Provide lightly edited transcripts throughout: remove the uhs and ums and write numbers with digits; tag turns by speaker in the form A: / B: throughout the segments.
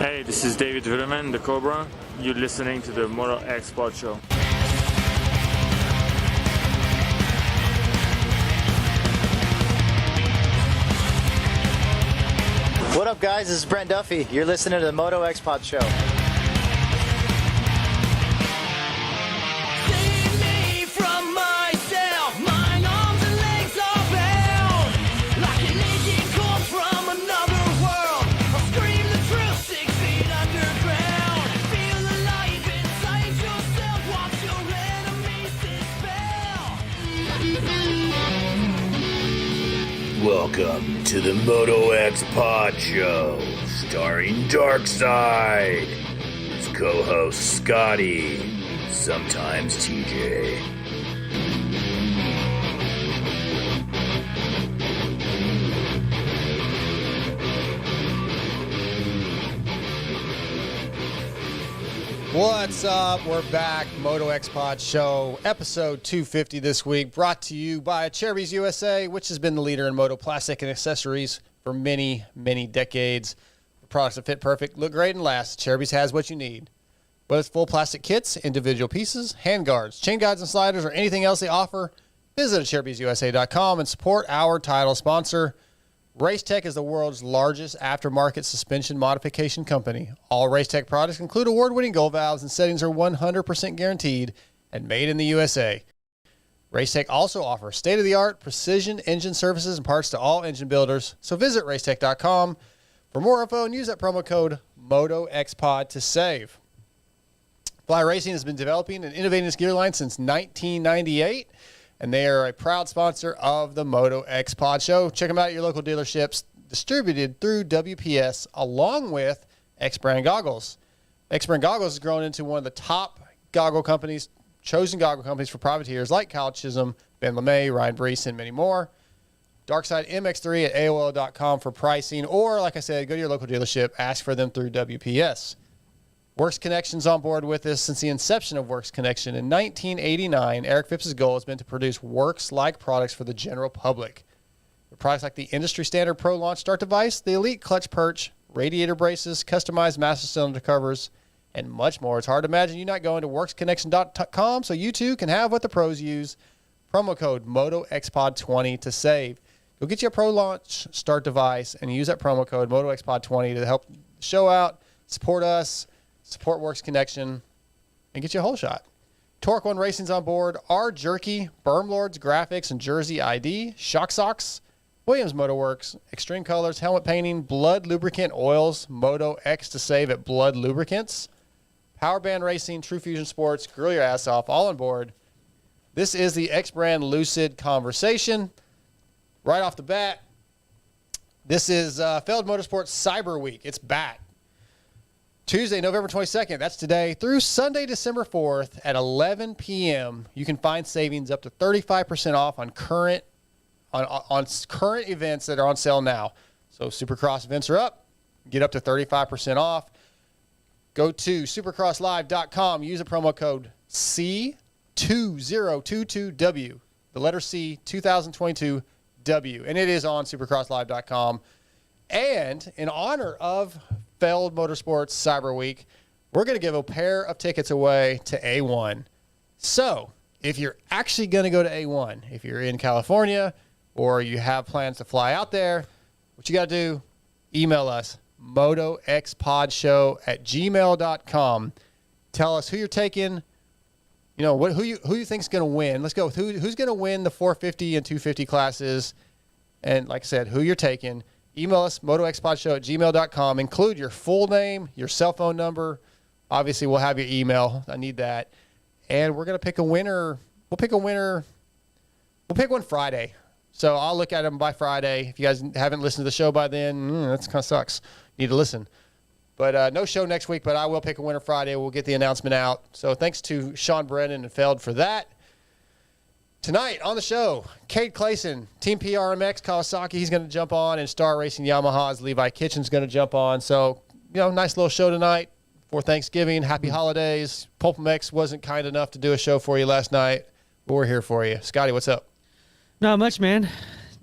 A: Hey, this is David Villeman, the Cobra. You're listening to the Moto X Pod Show.
B: What up, guys? This is Brent Duffy. You're listening to the Moto X Pod Show.
C: Welcome to the Moto X Pod Show, starring Darkside, his co-host Scotty, sometimes TJ.
D: What's up? We're back. Moto X Pod Show, episode 250 this week, brought to you by Cherubies USA, which has been the leader in moto plastic and accessories for many, many decades. The products that fit perfect, look great, and last. Cherubies has what you need. Whether it's full plastic kits, individual pieces, hand guards, chain guides and sliders, or anything else they offer, visit CherubiersUSA.com and support our title sponsor. Racetech is the world's largest aftermarket suspension modification company. All Racetech products include award-winning gold valves, and settings are 100% guaranteed and made in the USA. Racetech also offers state-of-the-art precision engine services and parts to all engine builders. So visit racetech.com for more info and use that promo code MOTOXPOD to save. Fly Racing has been developing and innovating its gear line since 1998. And they are a proud sponsor of the Moto X Pod Show. Check them out at your local dealerships, distributed through WPS, along with X-Brand Goggles. X-Brand Goggles has grown into one of the top goggle companies, chosen goggle companies for privateers like Kyle Chisholm, Ben LeMay, Ryan Brees, and many more. Darkside MX3 at AOL.com for pricing, or, like I said, go to your local dealership, ask for them through WPS. Works Connection's on board with us since the inception of Works Connection. In 1989, Eric Phipps' goal has been to produce Works-like products for the general public. With products like the industry standard Pro Launch Start device, the Elite Clutch Perch, radiator braces, customized master cylinder covers, and much more. It's hard to imagine you not going to WorksConnection.com so you too can have what the pros use. Promo code MOTOXPOD20 to save. Go get you a Pro Launch Start device and use that promo code MOTOXPOD20 to help the show out, support us, support Works Connection, and get you a whole shot. Torque One Racing's on board. R Jerky, Berm Lords Graphics and Jersey ID, Shock Socks, Williams Motor Works, Extreme Colors, Helmet Painting, Blood Lubricant Oils, Moto X to save at Blood Lubricants, Power Band Racing, True Fusion Sports, Grill Your Ass Off, all on board. This is the X-Brand Lucid Conversation. Right off the bat, this is Feld Motorsports Cyber Week. It's back. Tuesday, November 22nd, that's today, through Sunday, December 4th at 11 p.m., you can find savings up to 35% off on current events that are on sale now. So Supercross events are up. Get up to 35% off. Go to supercrosslive.com. Use the promo code C2022W, the letter C, 2022W, and it is on supercrosslive.com. And in honor of Feld Motorsports Cyber Week, we're going to give a pair of tickets away to A1. So if you're actually going to go to A1, if you're in California or you have plans to fly out there, what you got to do, email us, motoxpodshow@gmail.com. Tell us who you're taking, who you think is going to win. Let's go with who's going to win the 450 and 250 classes. And like I said, who you're taking. Email us, motoxpodshow@gmail.com. Include your full name, your cell phone number. Obviously, we'll have your email. I need that. And we're going to pick a winner. We'll pick one Friday. So I'll look at them by Friday. If you guys haven't listened to the show by then, that kind of sucks. You need to listen. But no show next week, but I will pick a winner Friday. We'll get the announcement out. So thanks to Sean Brennan and Feld for that. Tonight on the show, Cade Clason, Team PRMX, Kawasaki, he's going to jump on, and Star Racing Yamaha's Levi Kitchen's going to jump on. So, nice little show tonight for Thanksgiving. Happy holidays. PulpMX wasn't kind enough to do a show for you last night, but we're here for you. Scotty, what's up?
E: Not much, man.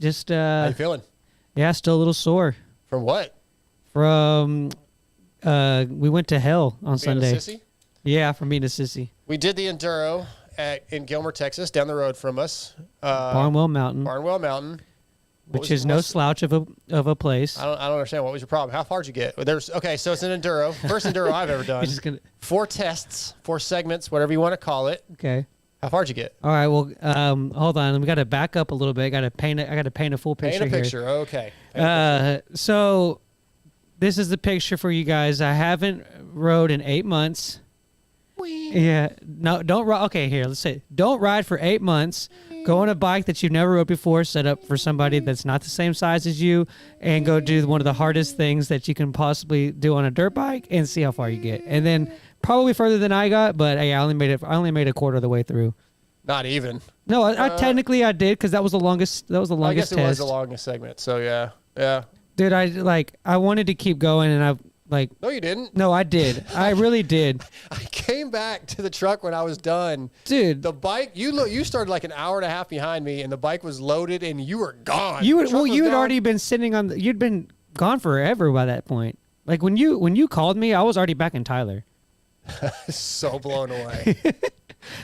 E: Just
D: how you feeling?
E: Yeah, still a little sore.
D: From what?
E: From we went to hell on
D: Being a
E: Sunday.
D: sissy?
E: Yeah, from being a sissy.
D: We did the Enduro in Gilmer, Texas, down the road from us.
E: Barnwell Mountain,
D: Barnwell Mountain. What
E: which
D: was
E: is
D: it-
E: no
D: what's-
E: slouch of a place.
D: I don't understand. What was your problem? How far did you get? Okay, so it's an Enduro. First Enduro I've ever done.
E: It's just gonna-
D: 4 tests, 4 segments, whatever you want to call it.
E: Okay.
D: How far did you get?
E: All right. Well, hold on. We got to back up a little bit. I got to paint a full picture
D: Paint a
E: here.
D: picture. Okay. Paint a picture.
E: So this is the picture for you guys. I haven't rode in 8 months. Yeah. No, don't ride. Okay, here. Let's say don't ride for 8 months. Go on a bike that you've never rode before, set up for somebody that's not the same size as you, and go do one of the hardest things that you can possibly do on a dirt bike and see how far you get. And then probably further than I got, but hey, I only made a quarter of the way through.
D: Not even.
E: No, I technically I did because that was the longest. That was the
D: I
E: longest
D: guess it was
E: test.
D: the longest segment. So yeah.
E: Dude, I wanted to keep going, and
D: No, you didn't.
E: no, I did. I really did,
D: I came back to the truck when I was done.
E: dude.
D: The bike, you started like an hour and a half behind me, and the bike was loaded, and you were gone.
E: You
D: The
E: had
D: truck was
E: you had
D: gone.
E: already been sitting on. You'd been gone forever by that point. Like when you called me, I was already back in Tyler.
D: so blown away.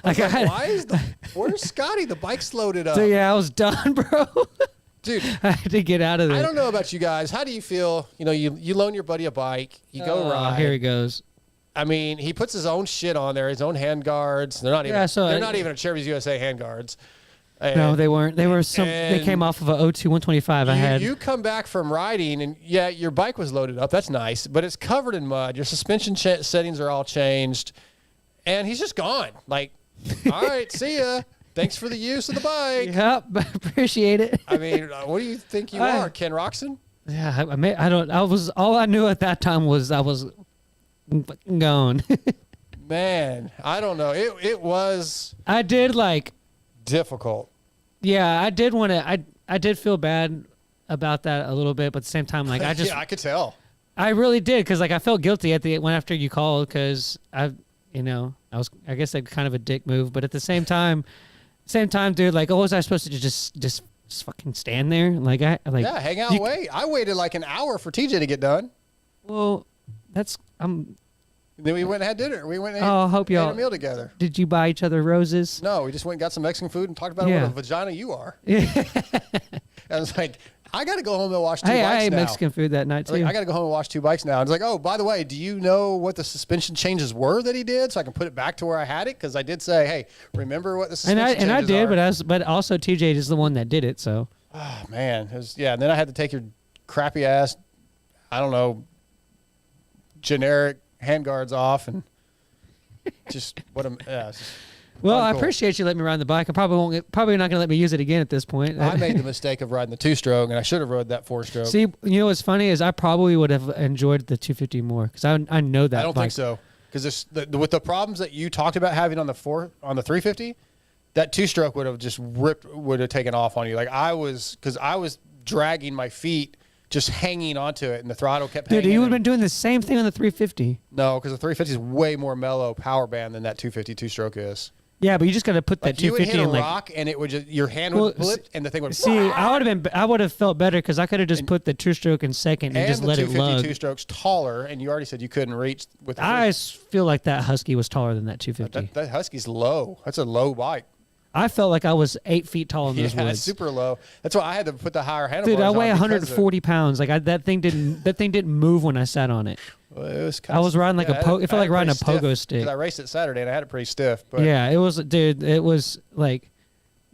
E: Like I had,
D: Where's Scotty? The bike's loaded up.
E: so yeah, I was done, bro.
D: Dude,
E: I had to get out of there.
D: I don't know about you guys. How do you feel? You know, you loan your buddy a bike, you go ride.
E: Here he goes.
D: I mean, he puts his own shit on there, his own hand guards. They're not even.
E: Yeah, so
D: they're
E: I-
D: not even a Chevy's USA hand guards.
E: No,
D: And
E: they weren't. They were some. They
D: and
E: came off of a 02 125. I had.
D: You come back from riding, and yeah, your bike was loaded up. That's nice, but it's covered in mud. Your suspension settings are all changed, and he's just gone. Like, all right, see ya. Thanks for the use of the bike.
E: Yep, appreciate it.
D: I mean, what do you think you are, Ken Roxon?
E: Yeah, I don't. I was all I knew at that time was I was fucking gone.
D: Man, I don't know. It was
E: I did like.
D: difficult.
E: Yeah, I did want to. I did feel bad about that a little bit, but at the same time, like I just,
D: yeah, I could tell.
E: I really did because like I felt guilty at the when after you called because I was I guess like kind of a dick move, but at the same time, dude, like oh, was I supposed to just fucking stand there? Like I like
D: Yeah, hang out and wait. I waited like an hour for TJ to get done.
E: Well, that's
D: Then we went and had dinner. We went and
E: Oh, I hope
D: ate
E: y'all-
D: a meal together.
E: Did you buy each other roses?
D: No, we just went and got some Mexican food and talked about
E: Yeah.
D: what a vagina you are.
E: Yeah.
D: I was like, I got to go home and wash 2
E: Hey,
D: bikes
E: I ate
D: now.
E: Mexican food that night
D: Like,
E: too.
D: I got to go home and wash 2 bikes now. And it's like, oh, by the way, do you know what the suspension changes were that he did, so I can put it back to where I had it? Because I did say, hey, remember what the suspension
E: and I
D: changes
E: did,
D: are?
E: but also TJ is the one that did it. So
D: Oh, man. Yeah, and then I had to take your crappy ass, I don't know, generic handguards off and just what a yeah. it's just
E: well, I
D: uncool.
E: appreciate you letting me ride the bike. I probably not gonna let me use it again at this point.
D: I made the mistake of riding the 2-stroke, and I should have rode that 4-stroke.
E: See, you know what's funny is I probably would have enjoyed the 250 more because I know that.
D: I don't
E: bike.
D: think so, because with the problems that you talked about having on the 350, that 2-stroke would have taken off on you. Like I was dragging my feet, just hanging onto it, and the throttle kept
E: Dude,
D: hanging.
E: you would have
D: and-
E: been doing the same thing on the 350.
D: No, because the 350 is way more mellow power band than that 250 2-stroke is.
E: Yeah, but you just got to put that
D: Like you would
E: 250
D: hit a
E: in like.
D: rock, and it would just your hand
E: Well,
D: would blip, and the thing would.
E: See, I would have felt better because I could have just put the 2-stroke in second and just
D: the
E: let it
D: 250
E: lug.
D: 2-stroke's taller, and you already said you couldn't reach with. The
E: I feel like that Husky was taller than that 250.
D: that Husky's low. That's a low bike.
E: I felt like I was 8 feet tall in those
D: Yeah, it's
E: woods.
D: super low. That's why I had to put the higher handlebars.
E: Dude, I
D: on
E: weigh
D: because
E: 140 pounds. Like that thing didn't move when I sat on it.
D: Well, it was
E: I was riding like a pogo. It felt like riding a pogo stick.
D: 'Cause I raced it Saturday and I had it pretty stiff. But
E: Yeah, it was, dude. It was like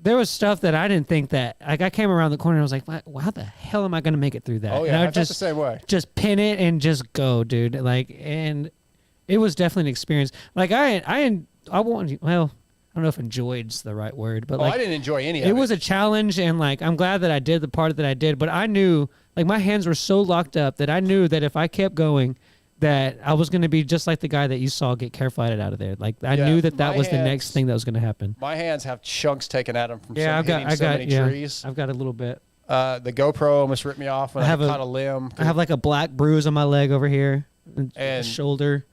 E: there was stuff that I didn't think that. Like I came around the corner and I was like, "Wow, how the hell am I going to make it through that?"
D: oh
E: And
D: yeah,
E: I
D: I
E: would
D: felt the same way.
E: just pin it and just go, dude. Like, and it was definitely an experience. Like I want. Well, I don't know if "enjoyed's" the right word, but
D: Oh,
E: like
D: I didn't enjoy any of it.
E: it was a challenge, and like I'm glad that I did the part that I did. But I knew, like my hands were so locked up that I knew that if I kept going, that I was going to be just like the guy that you saw get care flighted out of there. Like I
D: Yeah,
E: knew that
D: my
E: was the next
D: hands-
E: thing that was going to happen.
D: My hands have chunks taken at them from
E: Yeah,
D: hitting so many trees.
E: I've got a little bit.
D: The GoPro almost ripped me off when
E: I
D: I
E: have
D: caught a limb.
E: I have like a black bruise on my leg over here, and
D: And-
E: shoulder.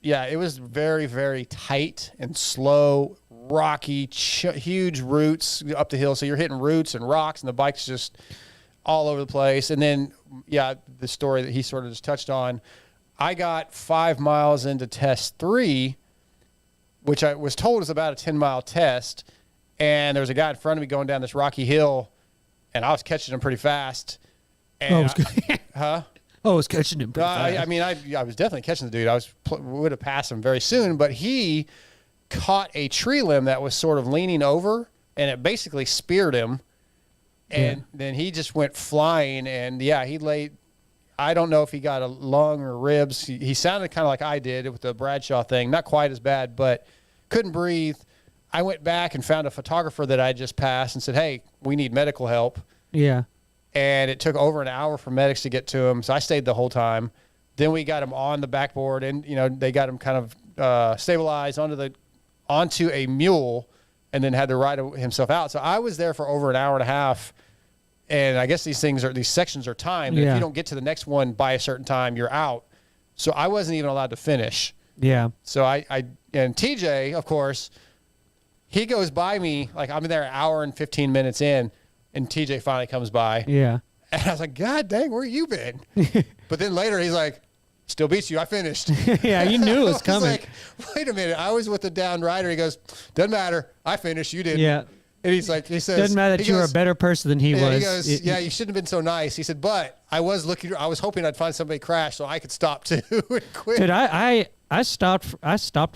D: Yeah, it was very, very tight and slow, rocky, huge roots up the hill. So you're hitting roots and rocks, and the bike's just all over the place. And then, yeah, the story that he sort of just touched on, I got 5 miles into test 3, which I was told was about a 10-mile test. And there was a guy in front of me going down this rocky hill, and I was catching him pretty fast. And
E: I was catching him pretty fast.
D: I mean, I was definitely catching the dude. I would have passed him very soon, but he caught a tree limb that was sort of leaning over, and it basically speared him. And then he just went flying, and he laid. I don't know if he got a lung or ribs. He sounded kind of like I did with the Bradshaw thing. Not quite as bad, but couldn't breathe. I went back and found a photographer that I just passed and said, "Hey, we need medical help."
E: Yeah.
D: And it took over an hour for medics to get to him, so I stayed the whole time. Then we got him on the backboard, and they got him kind of stabilized onto a mule, and then had to ride himself out. So I was there for over an hour and a half. And I guess these sections are timed. Yeah. If you don't get to the next one by a certain time, you're out. So I wasn't even allowed to finish.
E: Yeah.
D: So and TJ, of course, he goes by me, like I'm there an hour and 15 minutes in, and TJ finally comes by.
E: Yeah.
D: And I was like, God dang, where you been? But then later he's like, still beats you, I finished.
E: Yeah, you knew it was coming.
D: I was like, wait a minute, I was with the down rider. He goes, doesn't matter, I finished, you didn't.
E: Yeah.
D: And he says,
E: doesn't matter that you were a better person than he was.
D: He goes, you shouldn't have been so nice. He said, but I was hoping I'd find somebody crash so I could stop too and quit.
E: Dude, I stopped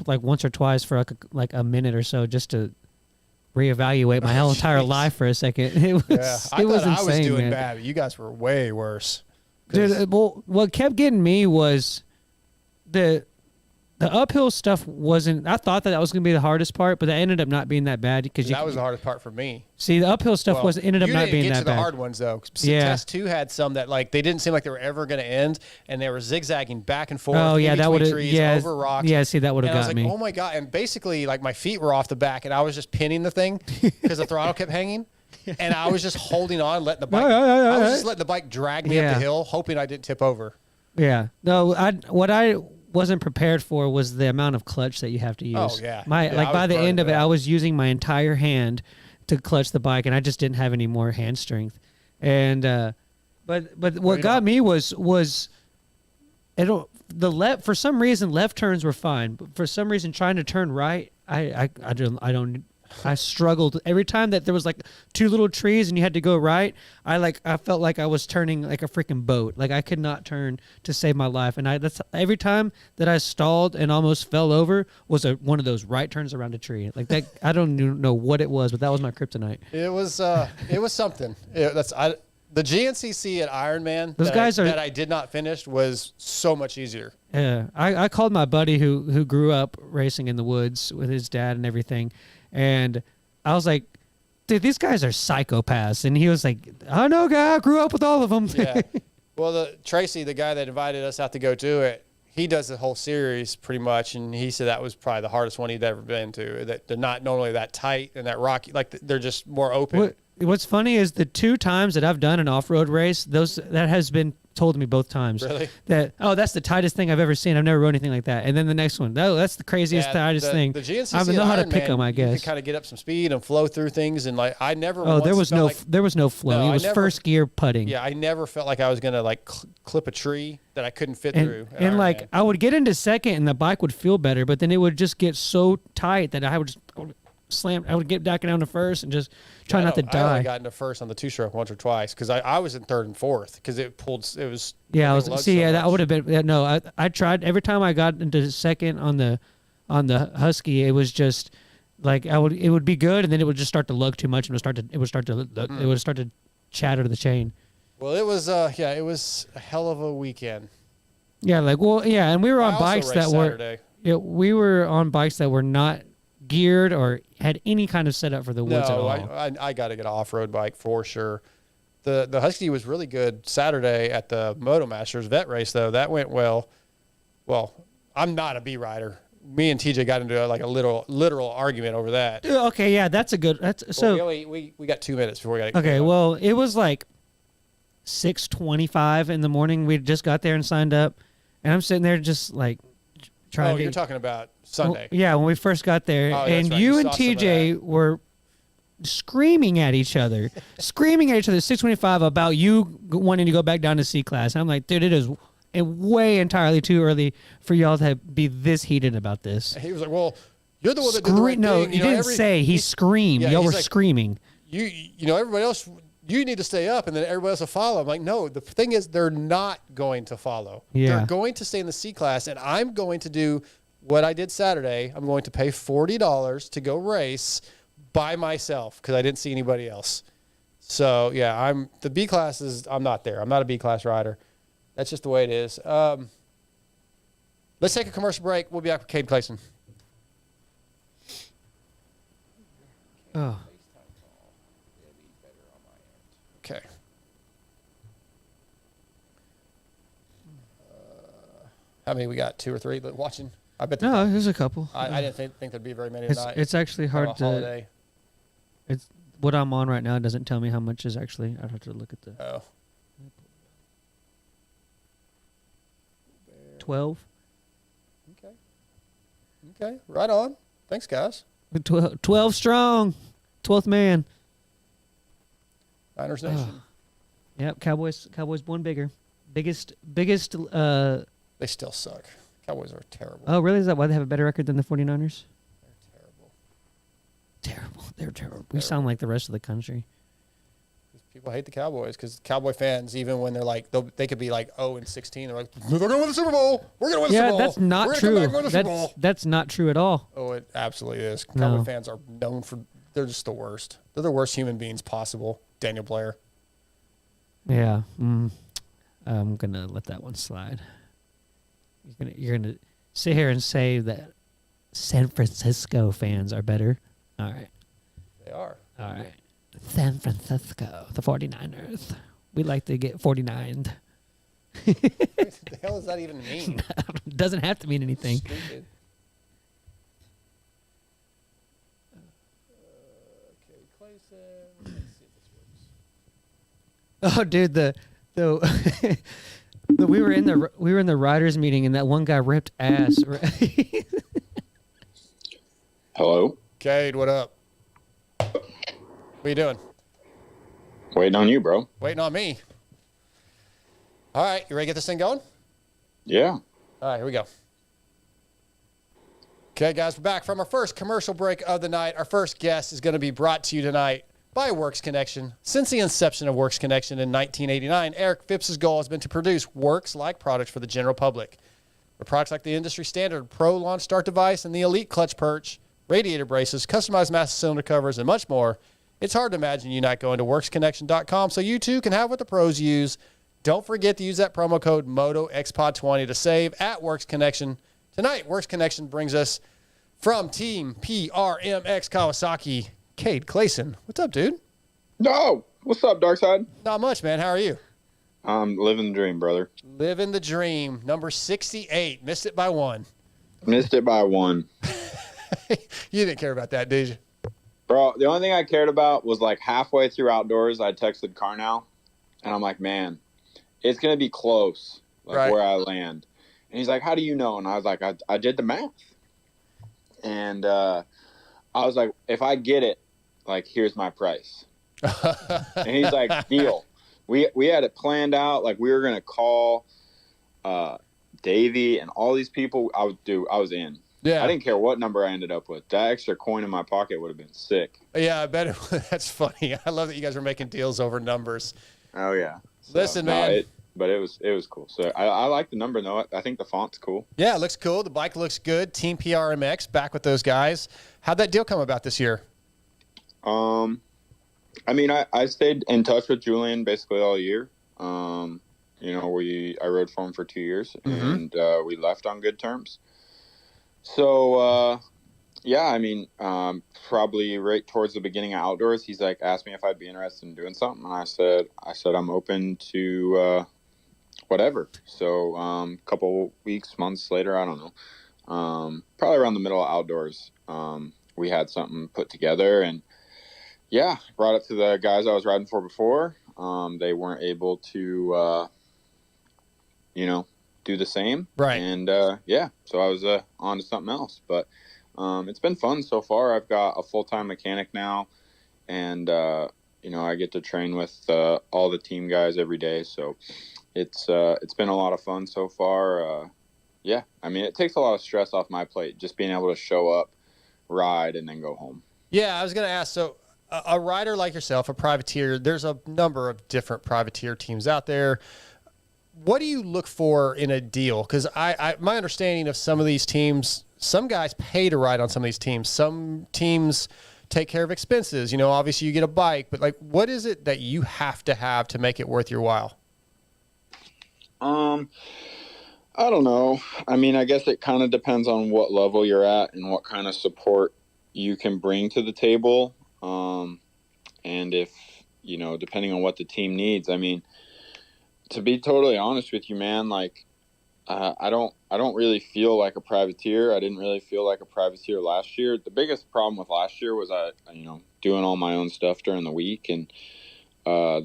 E: like once or twice for like a minute or so just to reevaluate my whole entire life for a second. It was
D: I
E: it was
D: thought
E: insane,
D: I was doing
E: man.
D: bad. You guys were way worse.
E: Dude, well, what kept getting me was the uphill stuff wasn't. I thought that was going to be the hardest part, but that ended up not being that bad because
D: that was the hardest part for me.
E: See, the uphill stuff ended up not being that bad. You didn't get to the
D: hard ones though. Test 2 had some that they didn't seem like they were ever going to end, and they were zigzagging back and forth.
E: Oh yeah, that would have
D: over rocks.
E: Yeah, see, that would have got me.
D: I was like, oh my god! And basically, like my feet were off the back, and I was just pinning the thing because the throttle kept hanging. And I was just holding on, letting the bike. I was just letting the bike drag me up the hill, hoping I didn't tip over.
E: Yeah. No, what I wasn't prepared for was the amount of clutch that you have to use.
D: Oh yeah.
E: By the end of it, I was using my entire hand to clutch the bike, and I just didn't have any more hand strength. And but what got me was for some reason left turns were fine, but for some reason trying to turn right, I struggled every time that there was like 2 little trees and you had to go right. I felt like I was turning like a freaking boat. Like I could not turn to save my life. And that's every time that I stalled and almost fell over was one of those right turns around a tree. Like that, I don't even know what it was, but that was my kryptonite.
D: It was something. The GNCC at Ironman that I did not finish was so much easier.
E: Yeah, I called my buddy who grew up racing in the woods with his dad and everything. And I was like, dude, these guys are psychopaths. And he was like, I know, guy. I grew up with all of them.
D: Yeah. Well, Tracy, the guy that invited us out to go do it, he does the whole series pretty much. And he said that was probably the hardest one he'd ever been to. That they're not normally that tight and that rocky. Like they're just more open.
E: What's funny is the 2 times that I've done an off-road race, that has been told to me both times.
D: Really?
E: That's the tightest thing I've ever seen. I've never rode anything like that. And then the next one, that's the craziest, tightest thing.
D: The GNCC
E: I don't know how to pick them, I guess.
D: You can kind of get up some speed and flow through things. And I never.
E: Oh, there was no flow.
D: No,
E: it was first gear putting.
D: Yeah, I never felt like I was gonna clip a tree that I couldn't fit through.
E: And I would get into second, and the bike would feel better, but then it would just get so tight that I would get back down to first and just try not to die.
D: I only got into first on the 2-stroke once or twice because I was in 3rd and 4th because it pulled. It was.
E: Yeah, that would have been. No, I tried every time I got into second on the Husky. It was just like it would be good, and then it would just start to lug too much, and it would start to chatter to the chain.
D: Well, it was it was a hell of a weekend.
E: Yeah, and we were on bikes that were. Yeah, we were on bikes that were not geared or had any kind of setup for the woods at all.
D: I got to get an off-road bike for sure. The Husky was really good Saturday at the Moto Masters vet race though. That went well. Well, I'm not a B rider. Me and TJ got into a literal argument over that.
E: Okay, yeah, that's a good.
D: We got 2 minutes before we got.
E: Okay, well, it was like 6:25 in the morning. We just got there and signed up, and I'm sitting there just like trying.
D: Oh, you're talking about Sunday.
E: Well, yeah, when we first got there, and right. You and TJ were screaming at each other, at 6:25 about you wanting to go back down to C class. And I'm like, dude, it is and way entirely too early for y'all to be this heated about this.
D: He was like, well, you're the one that did the right
E: No,
D: thing.
E: he didn't say. He screamed.
D: Yeah,
E: Y'all were
D: he's like,
E: screaming.
D: Everybody else, you need to stay up, and then everybody else will follow. I'm like, no, the thing is, they're not going to follow.
E: Yeah.
D: They're going to stay in the C class, and I'm going to do what I did Saturday. I'm going to pay $40 to go race by myself because I didn't see anybody else. So, yeah, the B class I'm not there. I'm not a B class rider. That's just the way it is. Let's take a commercial break. We'll be back with Cade Clason.
E: Oh.
D: Okay. How many we got? 2 or 3 watching? I bet.
E: No, there's a couple.
D: I didn't think there'd be very many
E: It's
D: tonight.
E: it's actually hard to.
D: Holiday.
E: It's what I'm on right now doesn't tell me how much is actually. I'd have to look at the
D: Oh.
E: 12.
D: Okay. Right on. Thanks, guys.
E: 12 strong. 12th man.
D: Niners Nation.
E: Yep, Cowboys won bigger. Biggest
D: They still suck. Cowboys are terrible.
E: Oh, really? Is that why they have a better record than the 49ers?
D: They're terrible.
E: Terrible. They're terrible. We sound like the rest of the country.
D: People hate the Cowboys because Cowboy fans, even when they're like, they could be like 0-16, they're like, they're going to win the Super Bowl. We're going to win the Super Bowl.
E: Yeah, that's not
D: We're gonna
E: true.
D: come back and win the Super Bowl.
E: That's not true at all.
D: Oh, it absolutely is. Cowboy
E: No.
D: fans are known for, they're just the worst. They're the worst human beings possible. Daniel Blair.
E: Yeah. I'm going to let that one slide. You're gonna sit here and say that San Francisco fans are better. All right.
D: They are.
E: All right. San Francisco, the 49ers. We like to get 49'd.
D: What the hell does that even mean?
E: Doesn't have to mean anything.
D: Stupid. Okay, Clason. Let's see if this works.
E: Oh, dude, we were in the riders meeting and that one guy ripped ass.
C: Hello?
D: Cade, what up? What you doing?
C: Waiting on you, bro.
D: Waiting on me. All right, you ready to get this thing going?
C: Yeah.
D: All right, here we go. Okay, guys, we're back from our first commercial break of the night. Our first guest is going to be brought to you tonight by Works Connection. Since the inception of Works Connection in 1989, Eric Phipps's goal has been to produce Works-like products for the general public. With products like the industry standard Pro Launch Start Device and the Elite Clutch Perch, radiator braces, customized master cylinder covers, and much more, it's hard to imagine you not going to WorksConnection.com so you too can have what the pros use. Don't forget to use that promo code MOTOXPOD20 to save at Works Connection. Tonight, Works Connection brings us from Team PRMX Kawasaki, Cade Clason. What's up, dude?
C: No! What's up, Darkside?
D: Not much, man. How are you?
C: I'm living the dream, brother.
D: Living the dream. Number 68. Missed it by 1.
C: Missed it by 1.
D: You didn't care about that, did you?
C: Bro, the only thing I cared about was like halfway through outdoors, I texted Carnell, and I'm like, man, it's going to be close, like
D: Right.
C: where I land. And he's like, how do you know? And I was like, I did the math. And I was like, if I get it, like, here's my price. And he's like, deal. We had it planned out. Like, we were going to call Davey and all these people. I was in.
D: Yeah.
C: I didn't care what number I ended up with. That extra coin in my pocket would have been sick.
D: Yeah, I bet that's funny. I love that you guys were making deals over numbers.
C: Oh, yeah. So,
D: Listen, man.
C: But it was cool. So I like the number, though. I think the font's cool.
D: Yeah, it looks cool. The bike looks good. Team PRMX, back with those guys. How'd that deal come about this year?
C: I mean, I stayed in touch with Julian basically all year. You know, I rode for him for 2 years, and we left on good terms. So, yeah, I mean, probably right towards the beginning of outdoors, he's like asked me if I'd be interested in doing something, and I said I'm open to whatever. So, a couple weeks, months later, I don't know, probably around the middle of outdoors, we had something put together, and yeah, brought it to the guys I was riding for before. They weren't able to, do the same.
D: Right.
C: And, yeah, so I was on to something else. But it's been fun so far. I've got a full-time mechanic now, and, I get to train with all the team guys every day. So it's been a lot of fun so far. Yeah, I mean, it takes a lot of stress off my plate, just being able to show up, ride, and then go home.
D: Yeah, I was going to ask, so a rider like yourself, a privateer, there's a number of different privateer teams out there. What do you look for in a deal? Because my understanding of some of these teams, some guys pay to ride on some of these teams. Some teams take care of expenses. You know, obviously you get a bike, but like, what is it that you have to make it worth your while?
C: I don't know. I mean, I guess it kind of depends on what level you're at and what kind of support you can bring to the table. And if, you know, depending on what the team needs. I mean, to be totally honest with you, man, like, I don't really feel like a privateer. I didn't really feel like a privateer last year. The biggest problem with last year was doing all my own stuff during the week and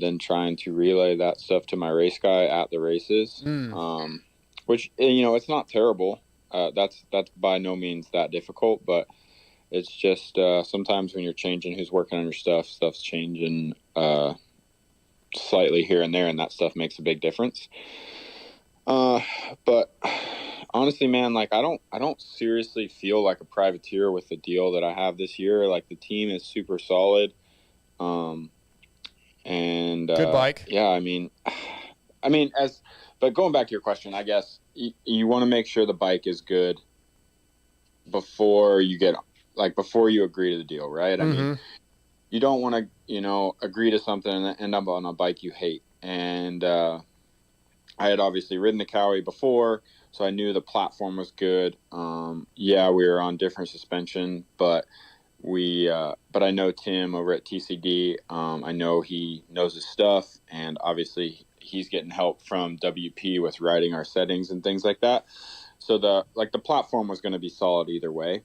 C: then trying to relay that stuff to my race guy at the races. Which, you know, it's not terrible. That's by no means that difficult, but it's just sometimes when you're changing who's working on your stuff's changing slightly here and there, and that stuff makes a big difference. But honestly, man, like I don't seriously feel like a privateer with the deal that I have this year. Like the team is super solid. And
D: good bike.
C: Yeah, I mean, but going back to your question, I guess you want to make sure the bike is good before you agree to the deal, right? I mean, you don't want to, you know, agree to something and end up on a bike you hate. And I had obviously ridden the Cowie before, so I knew the platform was good. Yeah, we were on different suspension, but I know Tim over at TCD. I know he knows his stuff, and obviously he's getting help from WP with writing our settings and things like that. So the platform was going to be solid either way.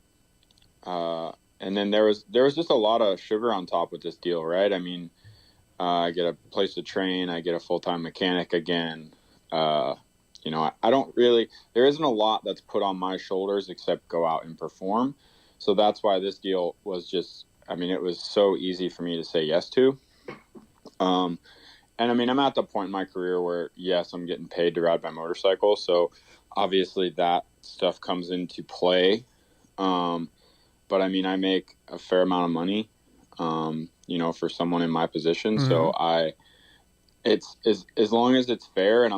C: And then there was just a lot of sugar on top with this deal, right? I mean, I get a place to train, I get a full-time mechanic again. You know, there isn't a lot that's put on my shoulders except go out and perform. So that's why this deal was just, I mean, it was so easy for me to say yes to. And I mean, I'm at the point in my career where, yes, I'm getting paid to ride my motorcycle. So obviously that stuff comes into play. But I mean, I make a fair amount of money, you know, for someone in my position. So it's as long as it's fair and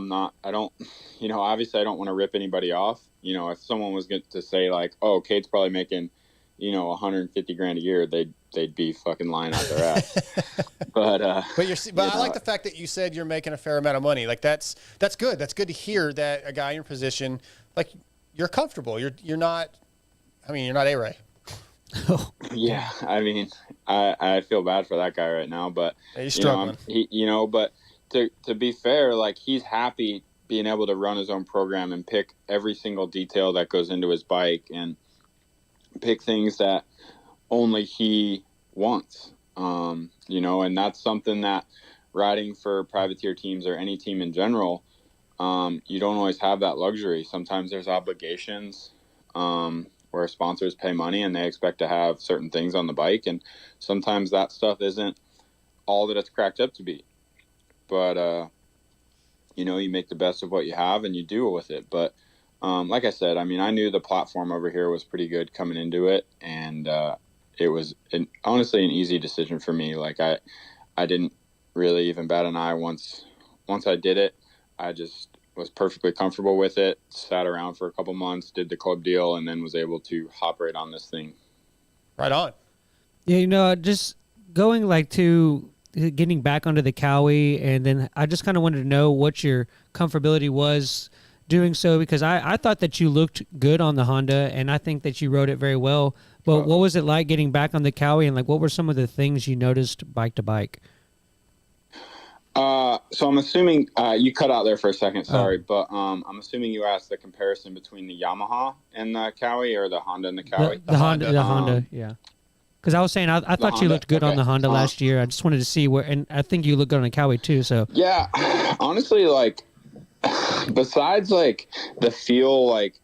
C: you know, obviously I don't want to rip anybody off. You know, if someone was going to say like, oh, Cade's probably making, you know, 150 grand a year, they'd be fucking lying out their ass. But
D: I like the fact that you said you're making a fair amount of money. Like that's good. That's good to hear that a guy in your position, like you're comfortable. You're not A-Ray.
C: Yeah. I mean, I feel bad for that guy right now, but
D: he's struggling.
C: But to be fair, like he's happy being able to run his own program and pick every single detail that goes into his bike and pick things that only he wants, you know, and that's something that riding for privateer teams or any team in general, you don't always have that luxury. Sometimes there's obligations, where sponsors pay money and they expect to have certain things on the bike. And sometimes that stuff isn't all that it's cracked up to be, but, you know, you make the best of what you have and you deal with it. But, like I said, I mean, I knew the platform over here was pretty good coming into it. And, it was honestly an easy decision for me. Like I didn't really even bat an eye once I did it. I just was perfectly comfortable with it, sat around for a couple months, did the club deal, and then was able to hop right on this thing.
D: Right on.
E: Yeah, you know, just going like to getting back onto the Cowie, and then I just kind of wanted to know what your comfortability was doing so, because I thought that you looked good on the Honda, and I think that you rode it very well. But what was it like getting back on the Cowie, and like what were some of the things you noticed bike to bike?
C: So I'm assuming you cut out there for a second, sorry, but I'm assuming you asked the comparison between the Yamaha and the Cowie, or the Honda and the Cowie.
E: The Honda, yeah. Because I was saying I thought
C: Honda?
E: you looked good
C: Okay.
E: on the Honda last year. I just wanted to see where, and I think you look good on the Cowie too. So
C: yeah, honestly, like besides like the feel like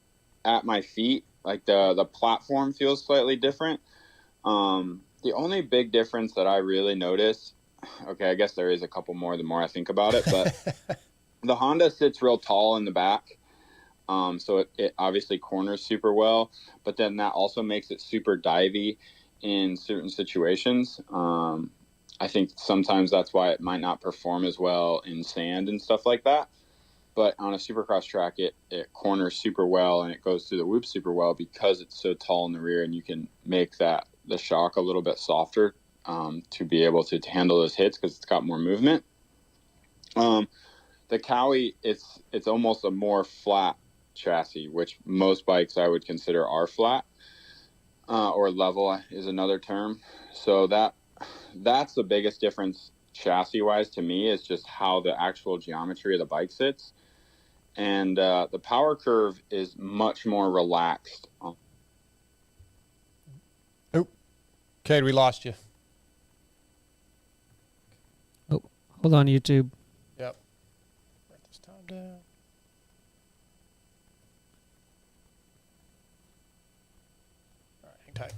C: at my feet, like the platform feels slightly different. The only big difference that I really notice, okay, I guess there is a couple more the more I think about it, but the Honda sits real tall in the back. So it obviously corners super well, but then that also makes it super divey in certain situations. I think sometimes that's why it might not perform as well in sand and stuff like that. But on a supercross track, it corners super well and it goes through the whoop super well because it's so tall in the rear, and you can make the shock a little bit softer to be able to handle those hits because it's got more movement. The Cowie, it's almost a more flat chassis, which most bikes I would consider are flat, or level is another term. So that's the biggest difference chassis wise to me, is just how the actual geometry of the bike sits. And the power curve is much more relaxed.
D: Oh, Cade, we lost you.
E: Oh, hold on, YouTube.
D: Yep. Write this time down. All right, hang tight.